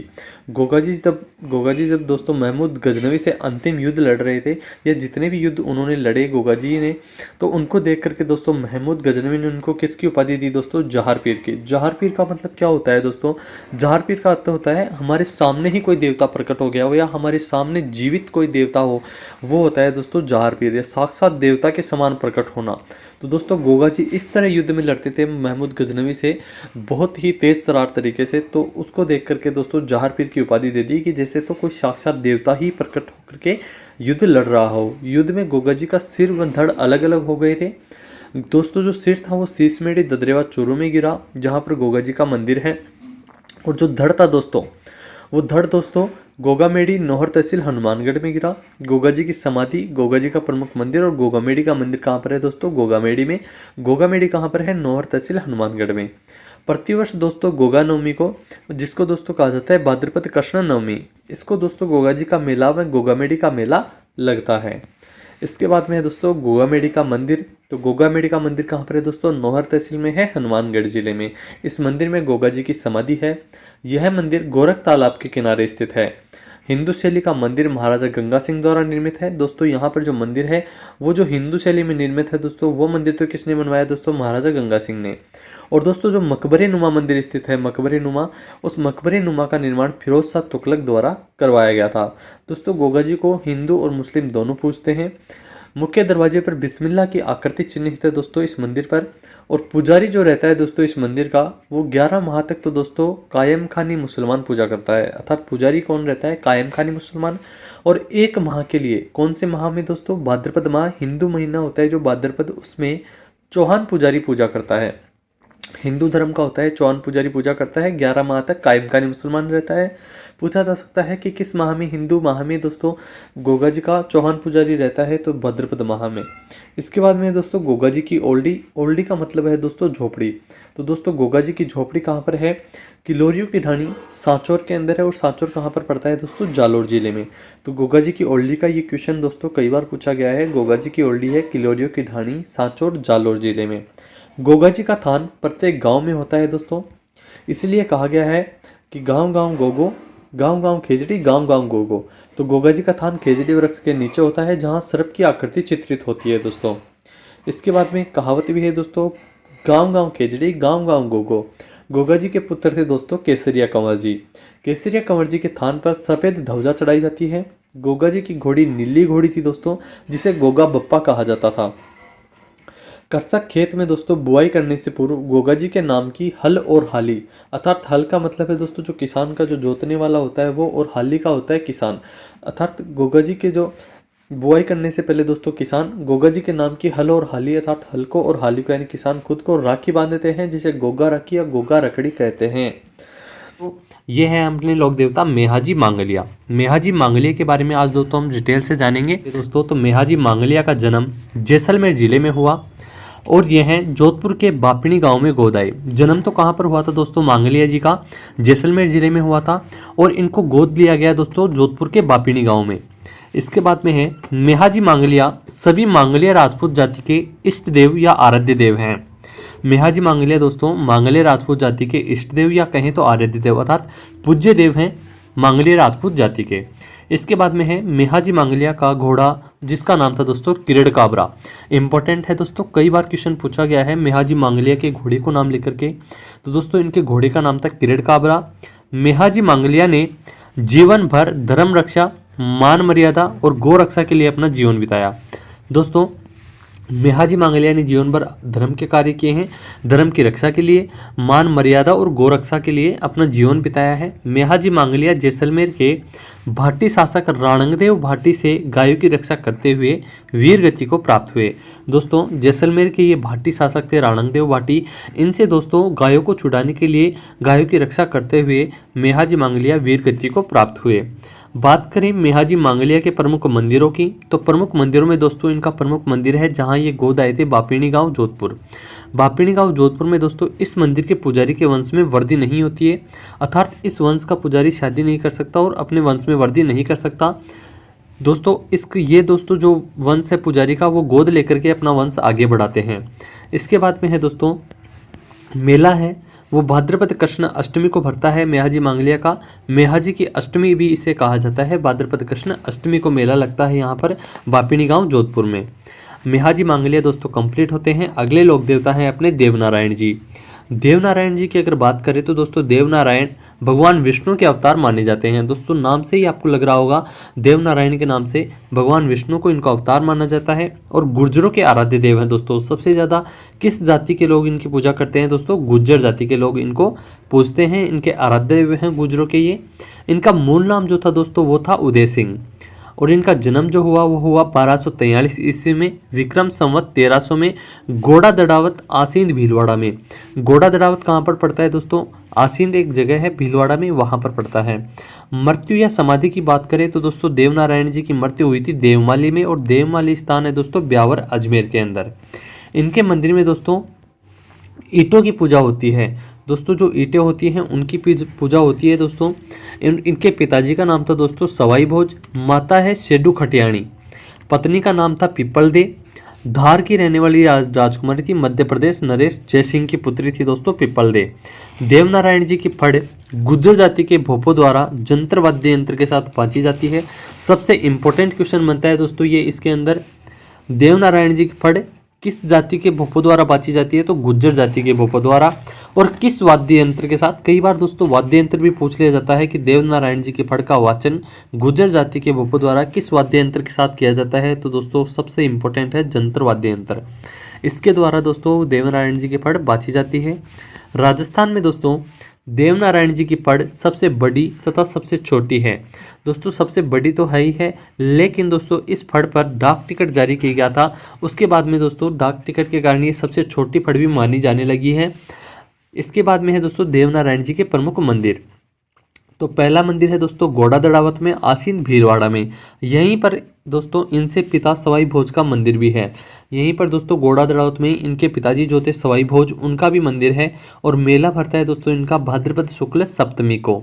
गोगाजी जब दोस्तों महमूद गजनवी से अंतिम युद्ध लड़ रहे थे, या जितने भी युद्ध उन्होंने लड़े गोगाजी ने, तो उनको देख करके दोस्तों महमूद गजनवी ने उनको किसकी उपाधि दी दोस्तों? जौहर पीर की। जौहर पीर का मतलब क्या होता है दोस्तों? जौहर पीर का अर्थ होता है हमारे सामने ही कोई देवता प्रकट हो गया हो या हमारे सामने जीवित कोई देवता हो, वो होता है दोस्तों जौहर पीर, या साक्षात देवता के समान प्रकट होना। तो दोस्तों गोगाजी इस तरह युद्ध में लड़ते थे महमूद गजनवी से, बहुत ही तेज तरार तरीके से। तो उसको देख करके दोस्तों जौहर पीर की उपाधि दे दी कि जैसे तो कोई साक्षात देवता ही प्रकट होकर के युद्ध लड़ रहा हो। युद्ध में गोगाजी का सिर व धड़ अलग अलग हो गए थे दोस्तों। जो सिर था वो सीसमेड़ी ददरेवा चूरू में गिरा, जहाँ पर गोगाजी का मंदिर है। और जो धड़ था दोस्तों, वो धड़ दोस्तों गोगामेडी नौहर तहसील हनुमानगढ़ में गिरा। गोगा जी की समाधि, गोगा जी का प्रमुख मंदिर और गोगामेडी का मंदिर कहाँ पर है दोस्तों? गोगामेडी में। गोगामेडी कहाँ पर है? नौहर तहसील हनुमानगढ़ में। प्रतिवर्ष दोस्तों गोगा नवमी को, जिसको दोस्तों कहा जाता है भाद्रपद कृष्ण नवमी, इसको दोस्तों गोगा जी का मेला व गोगामेडी का मेला लगता है। इसके बाद में है दोस्तों गोगामेडी का मंदिर। तो गोगामेडी का मंदिर कहाँ पर है दोस्तों? नौहर तहसील में है, हनुमानगढ़ जिले में। इस मंदिर में गोगा जी की समाधि है। यह मंदिर गोरख तालाब के किनारे स्थित है। हिंदू शैली का मंदिर महाराजा गंगा सिंह द्वारा निर्मित है। दोस्तों यहाँ पर जो मंदिर है वो जो हिंदू शैली में निर्मित है दोस्तों, वो मंदिर तो किसने बनवाया दोस्तों? महाराजा गंगा सिंह ने। और दोस्तों जो मकबरे नुमा मंदिर स्थित है, मकबरे नुमा, उस मकबरे नुमा का निर्माण फिरोज शाह तुगलक द्वारा करवाया गया था। दोस्तों गोगा जी को हिंदू और मुस्लिम दोनों पूजते हैं। मुख्य दरवाजे पर बिस्मिल्लाह की आकृति चिन्हित है दोस्तों इस मंदिर पर। और पुजारी जो रहता है दोस्तों इस मंदिर का, वो 11 माह तक तो दोस्तों कायम खानी मुसलमान पूजा करता है। अर्थात पुजारी कौन रहता है? कायम खानी मुसलमान। और 1 माह के लिए, कौन से माह में दोस्तों? भाद्रपद माह, हिंदू महीना होता है जो भाद्रपद, उसमें चौहान पुजारी पूजा करता है। हिंदू धर्म का होता है, चौहान पुजारी पूजा करता है। 11 माह तक कायम खानी मुसलमान रहता है। पूछा जा सकता है कि किस माह में? हिंदू माह में दोस्तों गोगा जी का चौहान पुजारी रहता है, तो भाद्रपद माह में। इसके बाद में दोस्तों गोगा जी की ओल्डी, ओल्डी का मतलब है दोस्तों झोपड़ी। तो दोस्तों गोगा जी की झोपड़ी कहाँ पर है? किलोरियो की ढाणी सांचौर के अंदर है। और सांचौर कहाँ पर पड़ता है दोस्तों? जालोर जिले में। तो गोगा जी की ओल्डी का ये क्वेश्चन दोस्तों कई बार पूछा गया है। गोगा जी की ओल्डी है किलोरियो की ढाणी, सांचौर, जालोर जिले में। गोगा जी का थान प्रत्येक गांव में होता है दोस्तों, इसलिए कहा गया है कि गांव गांव गोगो, गांव गांव खेजड़ी, गांव गांव गोगो। तो गोगा जी का थान खेजड़ी वृक्ष के नीचे होता है, जहां सर्प की आकृति चित्रित होती है दोस्तों। इसके बाद में कहावत भी है दोस्तों, गांव गांव खेजड़ी, गांव गांव गोगो। गोगा जी के पुत्र थे दोस्तों केसरिया कंवर जी। केसरिया कंवर जी के थान पर सफेद ध्वजा चढ़ाई जाती है। गोगा जी की घोड़ी नीली घोड़ी थी दोस्तों, जिसे गोगा बप्पा कहा जाता था। कृषक खेत में दोस्तों बुआई करने से पूर्व गोगा जी के नाम की हल और हाली, अर्थात हल का मतलब है दोस्तों जो किसान का जो जोतने वाला होता है वो, और हाली का होता है किसान। अर्थात गोगा जी के जो बुआई करने से पहले दोस्तों किसान गोगा जी के नाम की हल और हाली, अर्थात हल को और हाली को, यानी किसान खुद को राखी बांधते हैं, जिसे गोगा राखी या गोगा रखड़ी कहते हैं। तो ये है अपने लोक देवता मेहाजी मांगलिया। मेहाजी मांगलिया के बारे में आज दोस्तों हम डिटेल से जानेंगे दोस्तों। तो मेहाजी मांगलिया का जन्म जैसलमेर जिले में हुआ और यह है जोधपुर के बापिणी गांव में गोद आए। जन्म तो कहाँ पर हुआ था दोस्तों? मांगलिया जी का जैसलमेर जिले में हुआ था, और इनको गोद लिया गया दोस्तों जोधपुर के बापिणी गांव में। इसके बाद में है मेहाजी मांगलिया सभी मांगलिया राजपूत जाति के इष्ट देव या आराध्य देव हैं। मेहाजी मांगलिया दोस्तों मांगलिया राजपूत जाति के इष्ट देव या कहें तो आराध्य देव अर्थात पूज्य देव हैं मांगलिया राजपूत जाति के। इसके बाद में है मेहाजी मांगलिया का घोड़ा, जिसका नाम था दोस्तों किरण काबरा। इंपॉर्टेंट है दोस्तों, कई बार क्वेश्चन पूछा गया है मेहाजी मांगलिया के घोड़े को नाम लेकर के। तो दोस्तों इनके घोड़े का नाम था किरण काबरा। मेहाजी मांगलिया ने जीवन भर धर्म रक्षा, मान मर्यादा और गौ रक्षा के लिए अपना जीवन बिताया। दोस्तों मेहाजी मांगलिया ने जीवन भर धर्म के कार्य किए हैं, धर्म की रक्षा के लिए, मान मर्यादा और गौ रक्षा के लिए अपना जीवन बिताया है। मेहाजी मांगलिया जैसलमेर के भाटी शासक राणंगदेव भाटी से गायों की रक्षा करते हुए वीर गति को प्राप्त हुए। दोस्तों जैसलमेर के ये भाटी शासक थे राणंगदेव भाटी, इनसे दोस्तों गायों को छुड़ाने के लिए, गायों की रक्षा करते हुए मेहाजी मांगलिया वीर गति को प्राप्त हुए। बात करें मेहाजी मांगलिया के प्रमुख मंदिरों की, तो प्रमुख मंदिरों में दोस्तों इनका प्रमुख मंदिर है जहां ये गोद आए थे बापिणी गांव जोधपुर। बापिणी गांव जोधपुर में दोस्तों इस मंदिर के पुजारी के वंश में वर्दी नहीं होती है, अर्थात इस वंश का पुजारी शादी नहीं कर सकता और अपने वंश में वर्दी नहीं कर सकता। दोस्तों ये दोस्तों जो वंश है पुजारी का, वो गोद लेकर के अपना वंश आगे बढ़ाते हैं। इसके बाद में है दोस्तों मेला है, वो भाद्रपद कृष्ण अष्टमी को भरता है मेहाजी मांगलिया का। मेहाजी की अष्टमी भी इसे कहा जाता है, भाद्रपद कृष्ण अष्टमी को मेला लगता है यहाँ पर बापिणी गांव जोधपुर में। मेहाजी मांगलिया दोस्तों कंप्लीट होते हैं। अगले लोक देवता हैं अपने देवनारायण जी। देवनारायण जी की अगर बात करें तो दोस्तों देवनारायण भगवान विष्णु के अवतार माने जाते हैं। दोस्तों नाम से ही आपको लग रहा होगा, देवनारायण के नाम से भगवान विष्णु को इनका अवतार माना जाता है और गुर्जरों के आराध्य देव हैं। दोस्तों सबसे ज़्यादा किस जाति के लोग इनकी पूजा करते हैं? दोस्तों गुर्जर जाति के लोग इनको पूजते हैं, इनके आराध्य देव हैं गुर्जरों के ये। इनका मूल नाम जो था दोस्तों वो था उदय सिंह, और इनका जन्म जो हुआ वो हुआ 1243 ईस्वी में विक्रम संवत 1300 में गोड़ा दड़ावत आसींद भीलवाड़ा में। गोड़ा दड़ावत कहाँ पर पड़ता है दोस्तों? आसीन एक जगह है भीलवाड़ा में, वहाँ पर पड़ता है। मृत्यु या समाधि की बात करें तो दोस्तों देवनारायण जी की मृत्यु हुई थी देवमाली में, और देवमाली स्थान है दोस्तों ब्यावर अजमेर के अंदर। इनके मंदिर में दोस्तों ईंटों की पूजा होती है। दोस्तों जो ईंटें होती हैं उनकी पूजा होती है दोस्तों। इनके पिताजी का नाम था दोस्तों सवाई भोज, माता है शेडू खटियाणी, पत्नी का नाम था पीपल दे। धार की रहने वाली राजकुमारी थी, मध्य प्रदेश नरेश जयसिंह की पुत्री थी दोस्तों पीपल दे। देवनारायण जी की फड़ गुज्जर जाति के भोपों द्वारा जंतर वाद्य यंत्र के साथ बांची जाती है। सबसे इंपॉर्टेंट क्वेश्चन बनता है दोस्तों ये इसके अंदर, देवनारायण जी की फड़ किस जाति के भोपों द्वारा बांची जाती है, तो गुज्जर जाति के भोपों द्वारा, और किस वाद्य यंत्र के साथ। कई बार दोस्तों वाद्य यंत्र भी पूछ लिया जाता है कि देवनारायण जी की फड़ का वाचन गुज्जर जाति के भोपों द्वारा किस वाद्य यंत्र के साथ किया जाता है, तो दोस्तों सबसे इंपॉर्टेंट है जंतर वाद्य यंत्र। इसके द्वारा दोस्तों देवनारायण जी की फड़ बांची जाती है। राजस्थान में दोस्तों देवनारायण जी की फड़ सबसे बड़ी तथा सबसे छोटी है। दोस्तों सबसे बड़ी तो है ही है, लेकिन दोस्तों इस फड़ पर डाक टिकट जारी किया गया था, उसके बाद में दोस्तों डाक टिकट के कारण ये सबसे छोटी फड़ भी मानी जाने लगी है। इसके बाद में है दोस्तों देवनारायण जी के प्रमुख मंदिर। तो पहला मंदिर है दोस्तों गोड़ा दड़ावत में, आसीन भीलवाड़ा में। यहीं पर दोस्तों इनसे पिता सवाई भोज का मंदिर भी है। यहीं पर दोस्तों गोड़ा दड़ावत में इनके पिताजी जो थे सवाई भोज, उनका भी मंदिर है। और मेला भरता है दोस्तों इनका भाद्रपद शुक्ल सप्तमी को।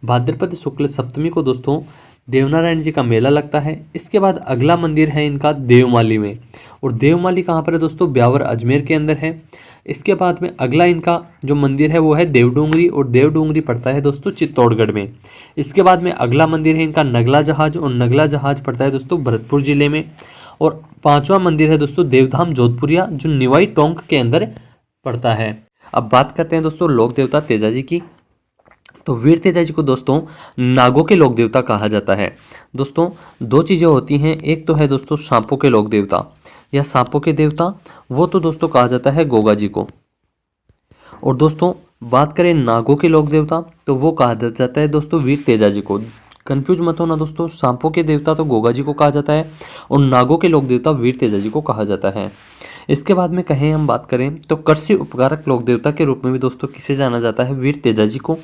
भाद्रपद शुक्ल सप्तमी को दोस्तों देवनारायण जी का मेला लगता है। इसके बाद अगला मंदिर है इनका देवमाली में, और देवमाली कहाँ पर है दोस्तों, ब्यावर अजमेर के अंदर है। इसके बाद में अगला इनका जो मंदिर है वो है देवडूंगरी, और देवडूंगरी पड़ता है दोस्तों चित्तौड़गढ़ में। इसके बाद में अगला मंदिर है इनका नगला जहाज, और नगला जहाज पड़ता है दोस्तों भरतपुर जिले में। और पांचवा मंदिर है दोस्तों देवधाम जोधपुरिया, जो निवाई टोंक के अंदर पड़ता है। अब बात करते हैं दोस्तों लोक देवता तेजाजी की। तो वीर तेजाजी को दोस्तों नागों के लोक देवता कहा जाता है। दोस्तों दो चीज़ें होती हैं, एक तो है दोस्तों सांपों के लोक देवता या सांपों के देवता, वो तो दोस्तों कहा जाता है गोगा जी को। और दोस्तों बात करें नागों के लोक देवता, तो वो कहा जाता है दोस्तों वीर तेजाजी को। कंफ्यूज मत होना दोस्तों, सांपों के देवता तो गोगा जी को कहा जाता है, और नागों के लोक देवता वीर तेजाजी को कहा जाता है। इसके बाद में कहें हम बात करें तो कृषि उपकारक लोक देवता के रूप में भी दोस्तों किसे जाना जाता है, वीर तेजाजी को।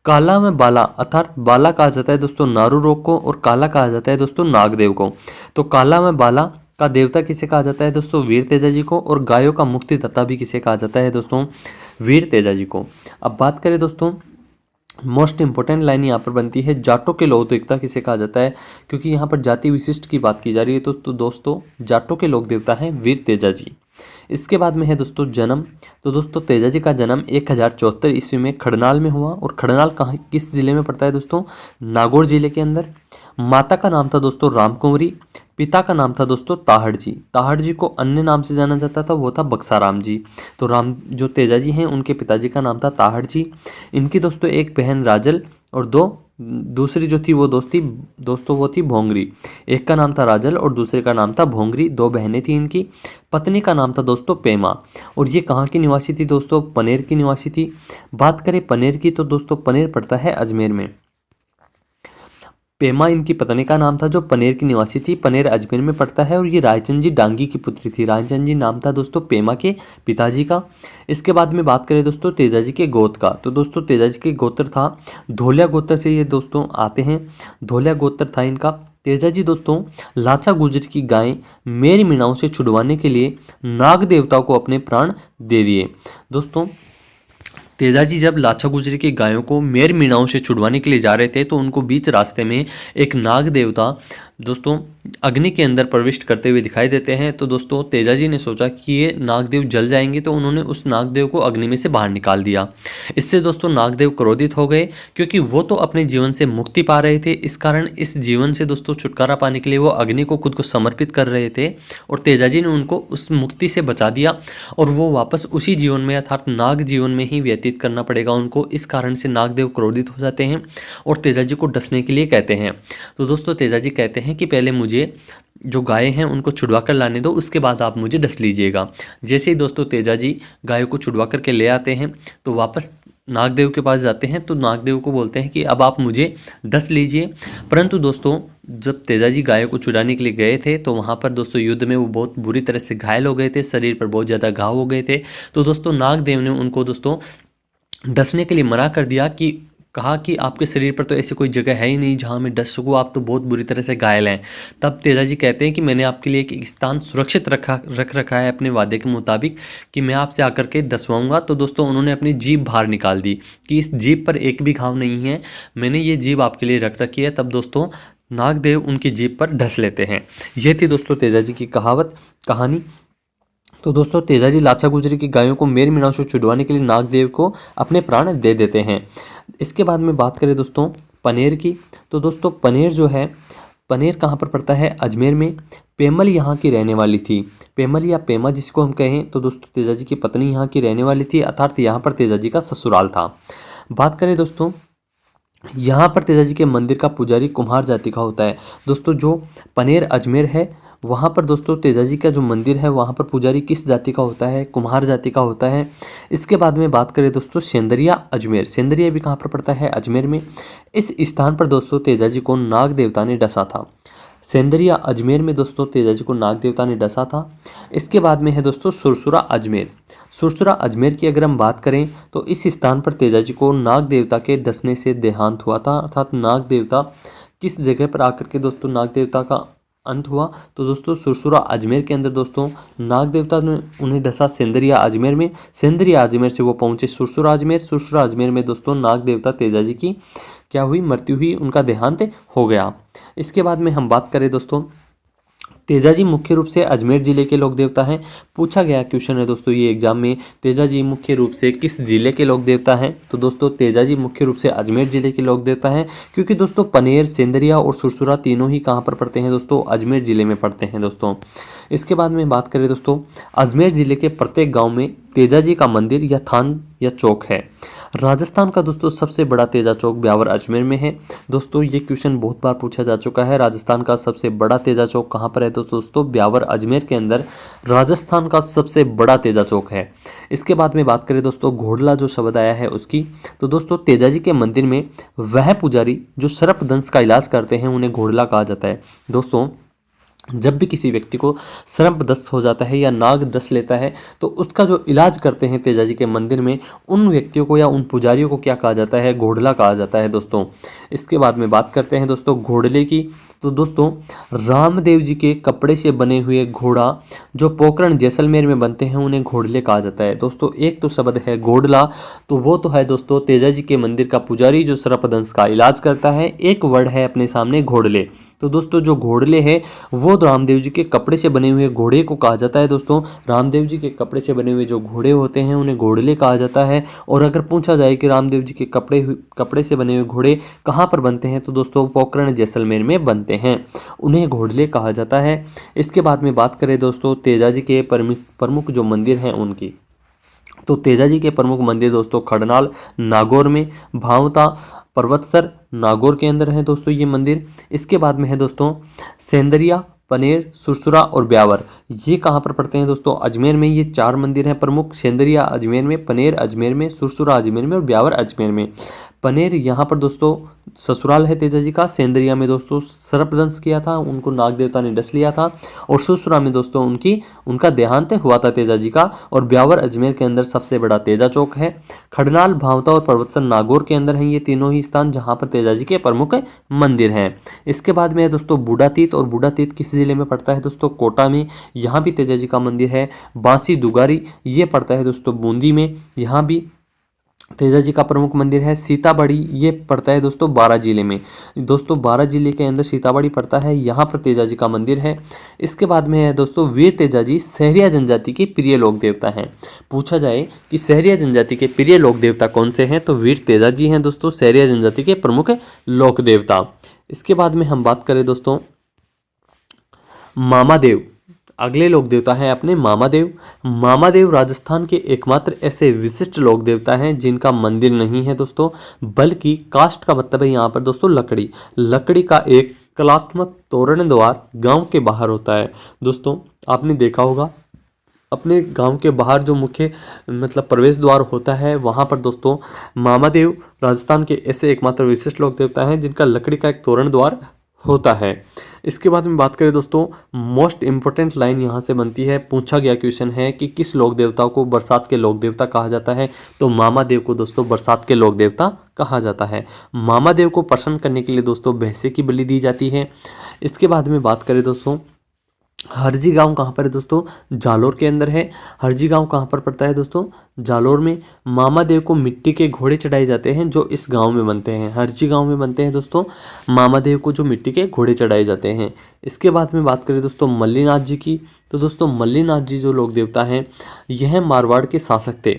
काला में बाला अर्थात बाला कहा जाता है दोस्तों नारू रोग को, और काला कहा जाता है दोस्तों नागदेव को। तो काला में बाला का देवता किसे कहा जाता है दोस्तों, वीर तेजाजी को। और गायों का मुक्तिदाता भी किसे कहा जाता है दोस्तों, वीर तेजाजी को। अब बात करें दोस्तों मोस्ट इंपॉर्टेंट लाइन यहाँ पर बनती है, जाटों के लोक देवता किसे कहा जाता है, क्योंकि यहाँ पर जाति विशिष्ट की बात की जा रही है। तो दोस्तों जाटों के लोक देवता हैं वीर तेजाजी। इसके बाद में है दोस्तों जन्म। तो दोस्तों तेजाजी का जन्म 1074 ईस्वी में खड़नाल में हुआ, और खड़नाल कहाँ किस जिले में पड़ता है दोस्तों, नागौर जिले के अंदर। माता का नाम था दोस्तों रामकुंवरी, पिता का नाम था दोस्तों ताहड़ जी। ताहड़ जी को अन्य नाम से जाना जाता था, वो था बक्साराम जी। तो राम जो तेजाजी हैं उनके पिताजी का नाम था ताहड़ जी। इनकी दोस्तों एक बहन राजल, और दूसरी जो थी वो दोस्तों वो थी भोंगरी। एक का नाम था राजल और दूसरे का नाम था भोंगरी, दो बहनें थी इनकी। पत्नी का नाम था दोस्तों पेमा, और ये कहाँ की निवासी थी दोस्तों, पनेर की निवासी थी। बात करें पनेर की, तो दोस्तों पनेर पड़ता है अजमेर में। पेमा इनकी पत्नी का नाम था, जो पनेर की निवासी थी, पनेर अजमेर में पड़ता है। और ये रायचंद जी डांगी की पुत्री थी। रायचंद जी नाम था दोस्तों पेमा के पिताजी का। इसके बाद में बात करें दोस्तों तेजाजी के गोत्र का, तो दोस्तों तेजाजी के गोत्र था धोलिया गोत्र से ये दोस्तों आते हैं। धोलिया गोत्र था इनका। तेजाजी दोस्तों लाचा गुजर की गाय मेरी मीणाओं से छुड़वाने के लिए नाग देवता को अपने प्राण दे दिए। दोस्तों तेजाजी जब लाचा गुजरी की गायों को मेर मीणाओं से छुड़वाने के लिए जा रहे थे, तो उनको बीच रास्ते में एक नाग देवता दोस्तों अग्नि के अंदर प्रविष्ट करते हुए दिखाई देते हैं। तो दोस्तों तेजाजी ने सोचा कि ये नागदेव जल जाएंगे, तो उन्होंने उस नागदेव को अग्नि में से बाहर निकाल दिया। इससे दोस्तों नागदेव क्रोधित हो गए, क्योंकि वो तो अपने जीवन से मुक्ति पा रहे थे। इस कारण इस जीवन से दोस्तों छुटकारा पाने के लिए वो अग्नि को खुद को समर्पित कर रहे थे, और तेजाजी ने उनको उस मुक्ति से बचा दिया, और वो वापस उसी जीवन में अर्थात नाग जीवन में ही व्यतीत करना पड़ेगा उनको। इस कारण से नागदेव क्रोधित हो जाते हैं और तेजाजी को डसने के लिए कहते हैं। तो दोस्तों तेजाजी कहते हैं कि पहले मुझे जो गायें हैं उनको छुड़वा कर लाने दो, उसके बाद आप मुझे डस लीजिएगा। जैसे ही दोस्तों तेजाजी गायों को छुड़वा करके ले आते हैं, तो वापस नागदेव के पास जाते हैं, तो नागदेव को बोलते हैं कि अब आप मुझे डस लीजिए। परंतु दोस्तों जब तेजाजी गायों को छुड़ाने के लिए गए थे, तो वहाँ पर दोस्तों युद्ध में वो बहुत बुरी तरह से घायल हो गए थे, शरीर पर बहुत ज़्यादा घाव हो गए थे। तो दोस्तों नागदेव ने उनको दोस्तों डसने के लिए मना कर दिया, कि कहा कि आपके शरीर पर तो ऐसी कोई जगह है ही नहीं जहां मैं डस सकूं, आप तो बहुत बुरी तरह से घायल हैं। तब तेजाजी कहते हैं कि मैंने आपके लिए एक स्थान सुरक्षित रख रखा है अपने वादे के मुताबिक, कि मैं आपसे आकर के डसवाऊंगा। तो दोस्तों उन्होंने अपनी जीभ बाहर निकाल दी कि इस जीभ पर एक भी घाव नहीं है, मैंने ये जीभ आपके लिए रख रखी है। तब दोस्तों नागदेव उनकी जीभ पर ढस लेते हैं। ये थी दोस्तों तेजाजी की कहानी। तो दोस्तों तेजाजी लाचा गुजरी की गायों को मेर मीनां से छुड़वाने के लिए नागदेव को अपने प्राण दे देते हैं। इसके बाद में बात करें दोस्तों पनेर की, तो दोस्तों पनेर जो है, पनेर कहाँ पर पड़ता है? अजमेर में। पेमल यहाँ की रहने वाली थी। पेमल या पेमा जिसको हम कहें, तो दोस्तों तेजाजी की पत्नी यहाँ की रहने वाली थी, अर्थात यहाँ पर तेजाजी का ससुराल था। बात करें दोस्तों, यहाँ पर तेजाजी के मंदिर का पुजारी कुम्हार जाति का होता है। दोस्तों जो पनेर अजमेर है, वहाँ पर दोस्तों तेजाजी का जो मंदिर है, वहाँ पर पुजारी किस जाति का होता है? कुम्हार जाति का होता है। इसके बाद में बात करें दोस्तों सेंदरिया अजमेर, सेंदरिया भी कहाँ पर पड़ता है? अजमेर में। इस स्थान पर दोस्तों तेजाजी को नाग देवता ने डसा था। सेंदरिया अजमेर में दोस्तों तेजाजी को नाग देवता ने डसा था। इसके बाद में है दोस्तों सुरसुरा अजमेर। सुरसुरा अजमेर की अगर हम बात करें, तो इस स्थान पर तेजाजी को नाग देवता के डसने से देहांत हुआ था, अर्थात नाग देवता किस जगह पर आकर के दोस्तों नाग देवता का अंत हुआ? तो दोस्तों सुरसुरा अजमेर के अंदर दोस्तों नाग देवता ने उन्हें डसा सेंदरिया अजमेर में। सेंदरिया अजमेर से वो पहुंचे सुरसुरा अजमेर। सुरसुरा अजमेर में दोस्तों नाग देवता तेजाजी की क्या हुई? मृत्यु हुई, उनका देहांत हो गया। इसके बाद में हम बात करें दोस्तों, तेजाजी मुख्य रूप से अजमेर जिले के लोक देवता हैं। पूछा गया क्वेश्चन है दोस्तों ये एग्जाम में, तेजाजी मुख्य रूप से किस जिले के लोक देवता हैं? तो दोस्तों तेजाजी मुख्य रूप से अजमेर जिले के लोक देवता हैं, क्योंकि दोस्तों पनेर, सेंदरिया और सुरसुरा तीनों ही कहाँ पर पड़ते हैं दोस्तों? अजमेर जिले में पड़ते हैं दोस्तों। इसके बाद में बात करें दोस्तों, अजमेर जिले के प्रत्येक गाँव में तेजाजी का मंदिर या थान या चौक है। राजस्थान का दोस्तों सबसे बड़ा तेजा चौक ब्यावर अजमेर में है। दोस्तों ये क्वेश्चन बहुत बार पूछा जा चुका है, राजस्थान का सबसे बड़ा तेजा चौक कहाँ पर है? दोस्तों ब्यावर अजमेर के अंदर राजस्थान का सबसे बड़ा तेजा चौक है। इसके बाद में बात करें दोस्तों घोड़ला जो शब्द आया है उसकी, तो दोस्तों तेजाजी के मंदिर में वह पुजारी जो सर्पदंश का इलाज करते हैं उन्हें घोड़ला कहा जाता है। दोस्तों जब भी किसी व्यक्ति को सर्प दस्त हो जाता है या नाग डस लेता है, तो उसका जो इलाज करते हैं तेजाजी के मंदिर में, उन व्यक्तियों को या उन पुजारियों को क्या कहा जाता है? घोड़ला कहा जाता है दोस्तों। इसके बाद में बात करते हैं दोस्तों घोड़ले की, तो दोस्तों रामदेव जी के कपड़े से बने हुए घोड़ा जो पोखरण जैसलमेर में बनते हैं उन्हें घोड़ले कहा जाता है। दोस्तों एक तो शब्द है घोड़ला, तो वो तो है दोस्तों तेजाजी के मंदिर का पुजारी जो सर्पदंश का इलाज करता है। एक वर्ड है अपने सामने घोड़ले, तो दोस्तों जो घोड़ले हैं वो रामदेव जी के कपड़े से बने हुए घोड़े को कहा जाता है। दोस्तों रामदेव जी के कपड़े से बने हुए जो घोड़े होते हैं उन्हें घोड़ले कहा जाता है। और अगर पूछा जाए कि रामदेव जी के कपड़े से बने हुए घोड़े कहाँ पर बनते हैं, तो दोस्तों पोखरण जैसलमेर में बनते हैं, उन्हें घोड़ले कहा जाता है। इसके बाद में बात करें दोस्तों तेजाजी के प्रमुख जो मंदिर हैं उनकी, तो तेजाजी के प्रमुख मंदिर दोस्तों खड़नाल नागौर में, भावता पर्वतसर नागौर के अंदर है दोस्तों ये मंदिर। इसके बाद में है दोस्तों सेंदरिया, पनेर, सुरसुरा और ब्यावर, ये कहाँ पर पड़ते हैं दोस्तों? अजमेर में। ये चार मंदिर हैं प्रमुख, सेंदरिया अजमेर में, पनेर अजमेर में, सुरसुरा अजमेर में और ब्यावर अजमेर में। पनेर यहाँ पर दोस्तों ससुराल है तेजाजी का। सेंदरिया में दोस्तों सर्पदंश किया था, उनको नाग देवता ने डस लिया था। और सुरसुरा में दोस्तों उनका देहांत हुआ था तेजाजी का। और ब्यावर अजमेर के अंदर सबसे बड़ा तेजा चौक है। खड़नाल, भावता और पर्वतसर नागौर के अंदर हैं ये तीनों ही स्थान जहाँ पर तेजाजी के प्रमुख मंदिर हैं। इसके बाद में है दोस्तों बूढ़ातीत, और बूढ़ातीत किस जिले में पड़ता है दोस्तों? कोटा में, यहाँ भी तेजाजी का मंदिर है। बांसी दुगारी ये पड़ता है दोस्तों बूंदी में, यहाँ भी तेजाजी का प्रमुख मंदिर है। सीताबड़ी ये पड़ता है दोस्तों बारां जिले में। दोस्तों बारां जिले के अंदर सीताबड़ी पड़ता है, यहाँ पर तेजाजी का मंदिर है। इसके बाद में है दोस्तों वीर तेजाजी सहरिया जनजाति के प्रिय लोक देवता हैं। पूछा जाए कि सहरिया जनजाति के प्रिय लोक देवता कौन से हैं, तो वीर तेजाजी हैं दोस्तों सहरिया जनजाति के प्रमुख लोक देवता। इसके बाद में हम बात करें दोस्तों मामादेव, अगले लोक देवता हैं अपने मामादेव। मामादेव राजस्थान के एकमात्र ऐसे विशिष्ट लोक देवता हैं जिनका मंदिर नहीं है दोस्तों, बल्कि काष्ठ का मतलब है यहाँ पर दोस्तों लकड़ी का एक कलात्मक तोरण द्वार गांव के बाहर होता है। दोस्तों आपने देखा होगा अपने गांव के बाहर जो मुख्य प्रवेश द्वार होता है, वहां पर दोस्तों मामादेव राजस्थान के ऐसे एकमात्र विशिष्ट लोक देवता हैं जिनका लकड़ी का एक तोरण द्वार होता है। इसके बाद में बात करें दोस्तों, मोस्ट इंपॉर्टेंट लाइन यहाँ से बनती है, पूछा गया क्वेश्चन है कि किस लोक देवता को बरसात के लोक देवता कहा जाता है। तो मामादेव को दोस्तों बरसात के लोक देवता कहा जाता है। मामादेव को प्रसन्न करने के लिए दोस्तों भैंसे की बलि दी जाती है। इसके बाद में बात करें दोस्तों, हरजी गांव कहाँ पर है दोस्तों, जालोर के अंदर है। हरजी गांव कहाँ पर पड़ता है दोस्तों, जालोर में। मामादेव को मिट्टी के घोड़े चढ़ाए जाते हैं जो इस गांव में बनते हैं, हरजी गांव में बनते हैं दोस्तों। मामादेव को जो मिट्टी के घोड़े चढ़ाए जाते हैं। इसके बाद में बात करें दोस्तों मल्लीनाथ जी की, तो दोस्तों मल्लीनाथ जी जो लोक देवता हैं, यह मारवाड़ के शासक थे।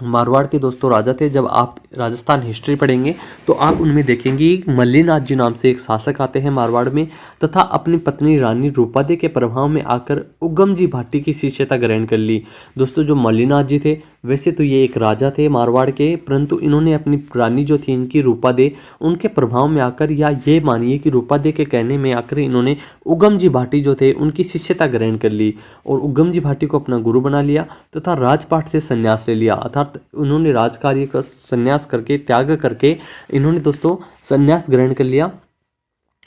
मारवाड़ के दोस्तों राजा थे। जब आप राजस्थान हिस्ट्री पढ़ेंगे तो आप उनमें देखेंगे मल्लीनाथ जी नाम से एक शासक आते हैं मारवाड़ में, तथा अपनी पत्नी रानी रूपादे के प्रभाव में आकर उगम जी भाटी की शिष्यता ग्रहण कर ली। दोस्तों जो मल्लीनाथ जी थे, वैसे तो ये एक राजा थे मारवाड़ के, परंतु इन्होंने अपनी रानी जो थी इनकी रूपादे, उनके प्रभाव में आकर, या ये मानिए कि रूपादे के कहने में आकर इन्होंने उगम जी भाटी जो थे उनकी शिष्यता ग्रहण कर ली और उगम जी भाटी को अपना गुरु बना लिया तथा राजपाट से संन्यास ले लिया। अर्थात उन्होंने राजकार्य का संन्यास करके, त्याग करके इन्होंने दोस्तों संन्यास ग्रहण कर लिया,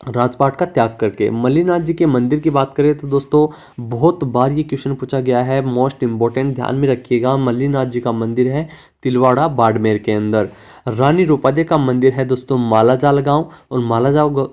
राजपाट का त्याग करके। मल्लीनाथ जी के मंदिर की बात करें तो दोस्तों बहुत बार ये क्वेश्चन पूछा गया है, मोस्ट इंपॉर्टेंट, ध्यान में रखिएगा। मल्लीनाथ जी का मंदिर है तिलवाड़ा बाड़मेर के अंदर। रानी रूपादे का मंदिर है दोस्तों मालाजाल गांव, और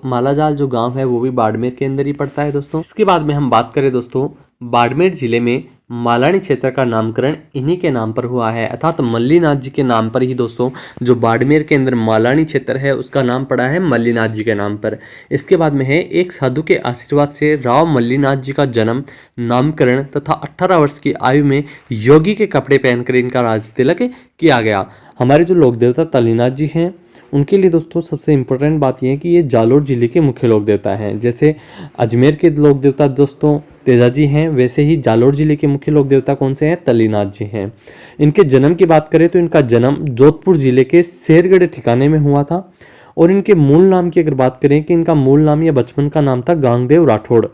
मालाजाल जो गांव है वो भी बाड़मेर के अंदर ही पड़ता है दोस्तों। इसके बाद में हम बात करें दोस्तों, बाड़मेर जिले में मालानी क्षेत्र का नामकरण इन्हीं के नाम पर हुआ है, अर्थात मल्लीनाथ जी के नाम पर ही दोस्तों जो बाड़मेर के अंदर मालानी क्षेत्र है उसका नाम पड़ा है मल्लीनाथ जी के नाम पर। इसके बाद में है, एक साधु के आशीर्वाद से राव मल्लीनाथ जी का जन्म, नामकरण तथा 18 वर्ष की आयु में योगी के कपड़े पहनकर इनका राज तिलक किया गया। हमारे जो लोक देवता तल्लीनाथ जी हैं उनके लिए दोस्तों सबसे इम्पोर्टेंट बात यह है कि ये जालोर जिले के मुख्य लोक देवता हैं। जैसे अजमेर के लोक देवता दोस्तों तेजा जी हैं, वैसे ही जालोर जिले के मुख्य लोक देवता कौन से हैं, तल्लीनाथ जी हैं। इनके जन्म की बात करें तो इनका जन्म जोधपुर जिले के शेरगढ़ ठिकाने में हुआ था। और इनके मूल नाम की अगर बात करें कि इनका मूल नाम या बचपन का नाम था गांगदेव राठौड़,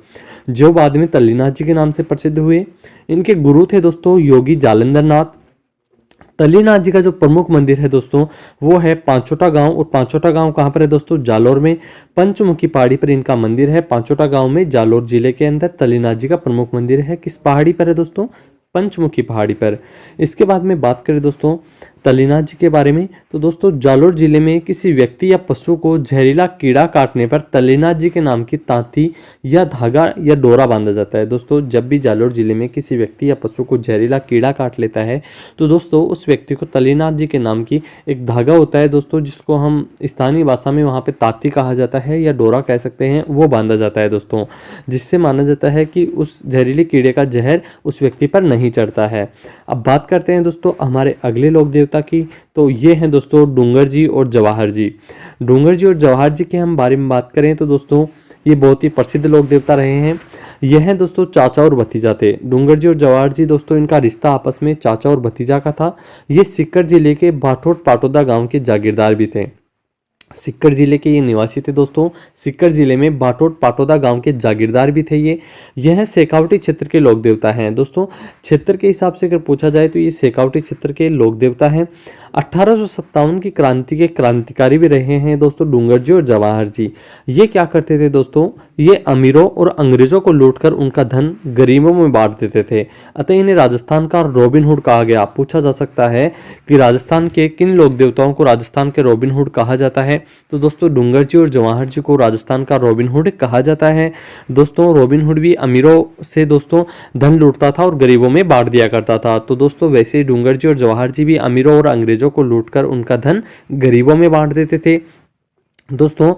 जो बाद में तल्लीनाथ जी के नाम से प्रसिद्ध हुए। इनके गुरु थे दोस्तों योगी जालंधर नाथ। तल्लीनाथ जी का जो प्रमुख मंदिर है दोस्तों वो है पांचोटा गांव, और पांचोटा गांव कहाँ पर है दोस्तों, जालोर में। पंचमुखी पहाड़ी पर इनका मंदिर है, पांचोटा गांव में, जालोर जिले के अंदर तल्लीनाथ जी का प्रमुख मंदिर है। किस पहाड़ी पर है दोस्तों, पंचमुखी पहाड़ी पर। इसके बाद में बात करें दोस्तों तल्लीनाथ जी के बारे में, तो दोस्तों जालोर जिले में किसी व्यक्ति या पशु को जहरीला कीड़ा काटने पर तल्लीनाथ जी के नाम की तांती या धागा या डोरा बांधा जाता है। दोस्तों जब भी जालोर जिले में किसी व्यक्ति या पशु को जहरीला कीड़ा काट लेता है तो दोस्तों उस व्यक्ति को तल्लीनाथ जी के नाम की एक धागा होता है दोस्तों, जिसको हम स्थानीय भाषा में वहाँ पे तांती कहा जाता है या डोरा कह सकते हैं, वो बांधा जाता है दोस्तों, जिससे माना जाता है कि उस जहरीले कीड़े का जहर उस व्यक्ति पर नहीं चढ़ता है। अब बात करते हैं दोस्तों हमारे अगले लोक देवता की, तो ये हैं दोस्तों डूंगर जी और जवाहर जी। डूंगर जी और जवाहर जी के हम बारे में बात करें तो दोस्तों ये बहुत ही प्रसिद्ध लोक देवता रहे हैं। यह हैं दोस्तों चाचा और भतीजा थे। डूंगर जी और जवाहर जी दोस्तों इनका रिश्ता आपस में चाचा और भतीजा का था। ये सीकर जिले के भाठोट पाटोदा गांव के जागीरदार भी थे। सीकर जिले के ये निवासी थे दोस्तों, सीकर जिले में बाटोट पाटोदा गांव के जागीरदार भी थे ये। यह शेखावटी क्षेत्र के लोक देवता हैं दोस्तों। क्षेत्र के हिसाब से अगर पूछा जाए तो ये शेखावटी क्षेत्र के लोक देवता हैं। 1857 की क्रांति के क्रांतिकारी भी रहे हैं दोस्तों डूंगर जी और जवाहर जी। ये क्या करते थे दोस्तों, ये अमीरों और अंग्रेजों को लूटकर उनका धन गरीबों में बांट देते थे, अतः इन्हें राजस्थान का रॉबिन हुड कहा गया। पूछा जा सकता है कि राजस्थान के किन लोक देवताओं को राजस्थान के रॉबिन हुड कहा जाता है, तो दोस्तों डूंगर जी और जवाहर जी को राजस्थान का रॉबिन हुड कहा जाता है। दोस्तों रॉबिन हुड भी अमीरों से दोस्तों धन लूटता था और गरीबों में बांट दिया करता था। तो दोस्तों वैसे ही डूंगर जी और जवाहर जी भी अमीरों और अंग्रेजों को लूटकर उनका धन गरीबों में बांट देते थे। दोस्तों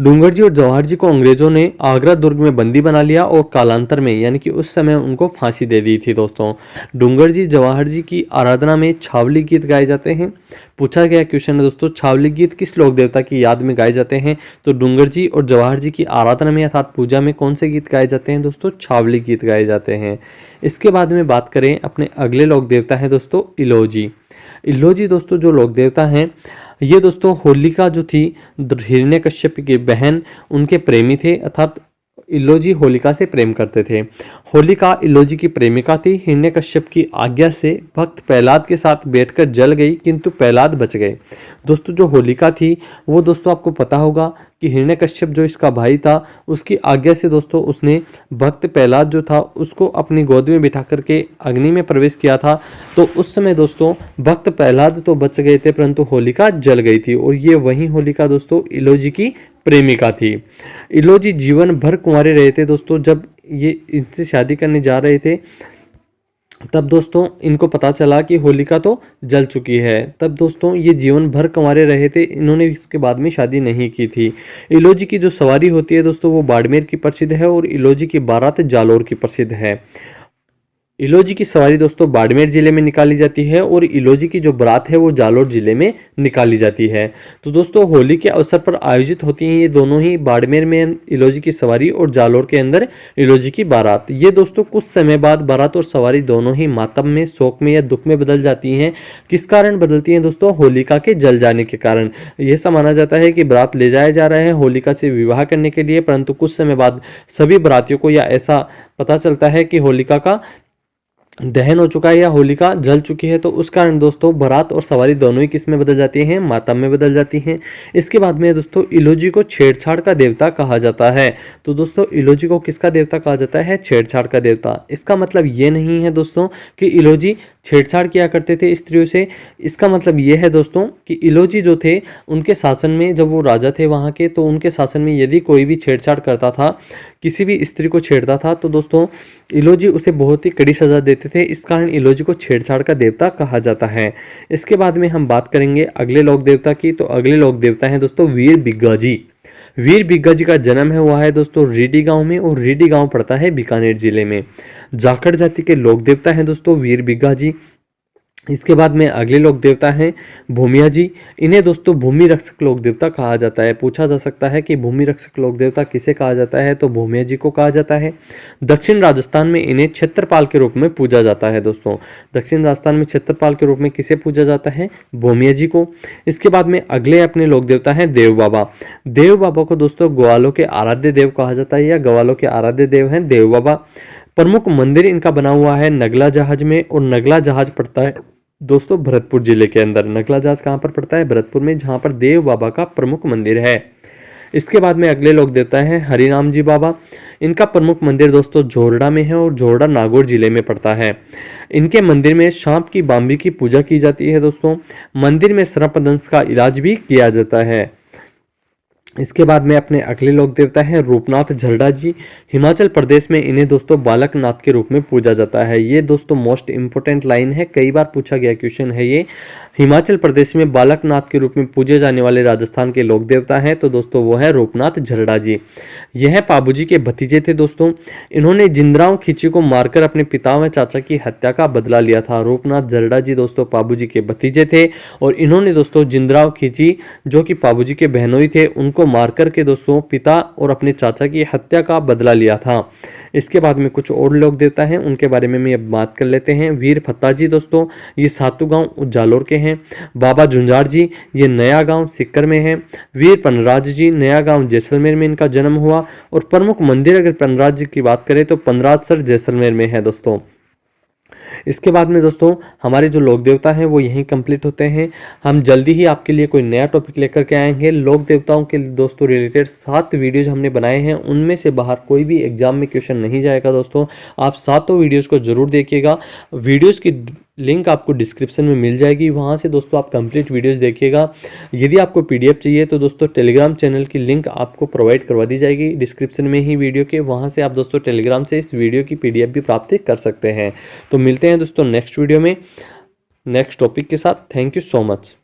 डूंगर जी और जवाहर जी को अंग्रेजों ने आगरा दुर्ग में बंदी बना लिया और कालांतर में यानी कि उस समय उनको फांसी दे दी थी। दोस्तों डूंगर जी जवाहर जी की आराधना में छावली गीत गाए जाते हैं। पूछा गया क्वेश्चन है दोस्तों छावली गीत किस लोक देवता की याद में गाए जाते हैं, तो डूंगर जी और जवाहर जी की आराधना में अर्थात पूजा में कौन से गीत गाए जाते हैं दोस्तों, छावली गीत गाए जाते हैं। इसके बाद में बात करें अपने अगले लोक देवता है दोस्तों इलोजी। इलोजी दोस्तों जो लोक देवता हैं ये दोस्तों होलिका जो थी हिरण्यकश्यप की बहन उनके प्रेमी थे, अर्थात इलोजी होलिका से प्रेम करते थे। होलिका इलोजी की प्रेमिका थी। हिरण्यकश्यप की आज्ञा से भक्त प्रहलाद के साथ बैठकर जल गई किंतु प्रहलाद बच गए। दोस्तों जो होलिका थी वो दोस्तों आपको पता होगा कि हिरण्यकश्यप जो इसका भाई था उसकी आज्ञा से दोस्तों उसने भक्त प्रहलाद जो था उसको अपनी गोद में बिठा करके अग्नि में प्रवेश किया था। तो उस समय दोस्तों भक्त प्रहलाद तो बच गए थे परंतु होलिका जल गई थी, और ये वही होलिका दोस्तों इलोजी की प्रेमिका थी। इलोजी जीवन भर कुंवारे रहे थे दोस्तों। जब ये इनसे शादी करने जा रहे थे तब दोस्तों इनको पता चला कि होलिका तो जल चुकी है। तब दोस्तों ये जीवन भर कंवारे रहे थे, इन्होंने इसके बाद में शादी नहीं की थी। इलोजी की जो सवारी होती है दोस्तों वो बाड़मेर की प्रसिद्ध है, और इलोजी की बारात जालोर की प्रसिद्ध है। इलोजी की सवारी दोस्तों बाड़मेर जिले में निकाली जाती है, और इलोजी की जो बारात है वो जालोर जिले में निकाली जाती है। तो दोस्तों होली के अवसर पर आयोजित होती हैं ये दोनों ही, बाड़मेर में इलोजी की सवारी और जालोर के अंदर इलोजी की बारात। ये दोस्तों कुछ समय बाद बारात और सवारी दोनों ही मातम में, शोक में या दुख में बदल जाती हैं। किस कारण बदलती हैं दोस्तों? होलिका के जल जाने के कारण। यह सब माना जाता है कि बारात ले जाया जा रहा है होलिका से विवाह करने के लिए, परंतु कुछ समय बाद सभी बारातियों को या ऐसा पता चलता है कि होलिका का दहन हो चुका है या होलिका जल चुकी है। तो उस कारण दोस्तों बारात और सवारी दोनों ही किस में बदल जाती हैं? मातम में बदल जाती हैं। इसके बाद में दोस्तों इलोजी को छेड़छाड़ का देवता कहा जाता है। तो दोस्तों इलोजी को किसका देवता कहा जाता है? छेड़छाड़ का देवता। इसका मतलब ये नहीं है दोस्तों कि इलोजी छेड़छाड़ किया करते थे स्त्रियों से। इसका मतलब ये है दोस्तों कि इलोजी जो थे उनके शासन में, जब वो राजा थे वहाँ के, तो उनके शासन में यदि कोई भी छेड़छाड़ करता था, किसी भी स्त्री को छेड़ता था, तो दोस्तों इलोजी उसे बहुत ही कड़ी सजा देते थे। इस कारण इलोजी को छेड़छाड़ का देवता कहा जाता है। इसके बाद में हम बात करेंगे अगले लोक देवता की। तो अगले लोक देवता हैं दोस्तों वीर बिग्गाजी। वीर बिग्गाजी का जन्म है हुआ है दोस्तों रीडी गांव में, और रीडी गांव पड़ता है बीकानेर जिले में। जाखड़ जाति के लोक देवता हैं दोस्तों वीर बिग्गाजी। इसके बाद में अगले लोक देवता हैं भूमिया जी। इन्हें दोस्तों भूमि रक्षक लोक देवता कहा जाता है। पूछा जा सकता है कि भूमि रक्षक लोक देवता किसे कहा जाता है? तो भूमिया जी को कहा जाता है। दक्षिण राजस्थान में इन्हें क्षेत्रपाल के रूप में पूजा जाता है दोस्तों। दक्षिण राजस्थान में क्षेत्रपाल के रूप में किसे पूजा जाता है? भूमिया जी को। इसके बाद में अगले अपने लोक देवता हैं देव बाबा। देव बाबा को दोस्तों ग्वालों के आराध्य देव कहा जाता है, या ग्वालों के आराध्य देव हैं देव बाबा। प्रमुख मंदिर इनका बना हुआ है नगला जहाज में, और नगला जहाज पड़ता है दोस्तों भरतपुर जिले के अंदर। नगला जहाज कहाँ पर पड़ता है? भरतपुर में, जहाँ पर देव बाबा का प्रमुख मंदिर है। इसके बाद में अगले लोक देवता है हरिनाम जी बाबा। इनका प्रमुख मंदिर दोस्तों जोरडा में है, और जोरडा नागौर जिले में पड़ता है। इनके मंदिर में सांप की बाम्बी की पूजा की जाती है दोस्तों। मंदिर में सर्पदंश का इलाज भी किया जाता है। इसके बाद में अपने अगले लोक देवता है रूपनाथ झरडा जी। हिमाचल प्रदेश में इन्हें दोस्तों बालकनाथ के रूप में पूजा जाता है। ये दोस्तों मोस्ट इंपोर्टेंट लाइन है, कई बार पूछा गया क्वेश्चन है ये। हिमाचल प्रदेश में बालकनाथ के रूप में पूजे जाने वाले राजस्थान के लोक देवता हैं तो दोस्तों वो है रूपनाथ झरडा जी। यह पाबूजी के भतीजे थे दोस्तों। इन्होंने जिंदराव खींची को मारकर अपने पिता व चाचा की हत्या का बदला लिया था। रूपनाथ झरडा जी दोस्तों पाबूजी के भतीजे थे, और इन्होंने दोस्तों जिंदराव खींची जो कि पाबूजी के बहनोई थे उनको मार करके दोस्तों पिता और अपने चाचा की हत्या का बदला लिया था। इसके बाद में कुछ और लोक देवता हैं, उनके बारे में अब बात कर लेते हैं। वीर फत्ता जी दोस्तों, ये सातू गांव जालोर के हैं। बाबा झुंझार जी, ये नया गांव सिक्कर में है। वीर पनराज जी, नया गांव जैसलमेर में इनका जन्म हुआ। और प्रमुख मंदिर अगर पनराज जी की बात करें तो पनराजसर जैसलमेर में है दोस्तों। इसके बाद में दोस्तों हमारे जो लोक देवता हैं वो यहीं कंप्लीट होते हैं। हम जल्दी ही आपके लिए कोई नया टॉपिक लेकर के आएंगे। लोक देवताओं के दोस्तों रिलेटेड 7 वीडियोज हमने बनाए हैं, उनमें से बाहर कोई भी एग्जाम में क्वेश्चन नहीं जाएगा दोस्तों। आप 7 वीडियोज को जरूर देखिएगा। वीडियोज की लिंक आपको डिस्क्रिप्शन में मिल जाएगी, वहाँ से दोस्तों आप कंप्लीट वीडियोस देखिएगा। यदि आपको पीडीएफ चाहिए तो दोस्तों टेलीग्राम चैनल की लिंक आपको प्रोवाइड करवा दी जाएगी डिस्क्रिप्शन में ही वीडियो के, वहाँ से आप दोस्तों टेलीग्राम से इस वीडियो की पीडीएफ भी प्राप्त कर सकते हैं। तो मिलते हैं दोस्तों नेक्स्ट वीडियो में नेक्स्ट टॉपिक के साथ। Thank you so much.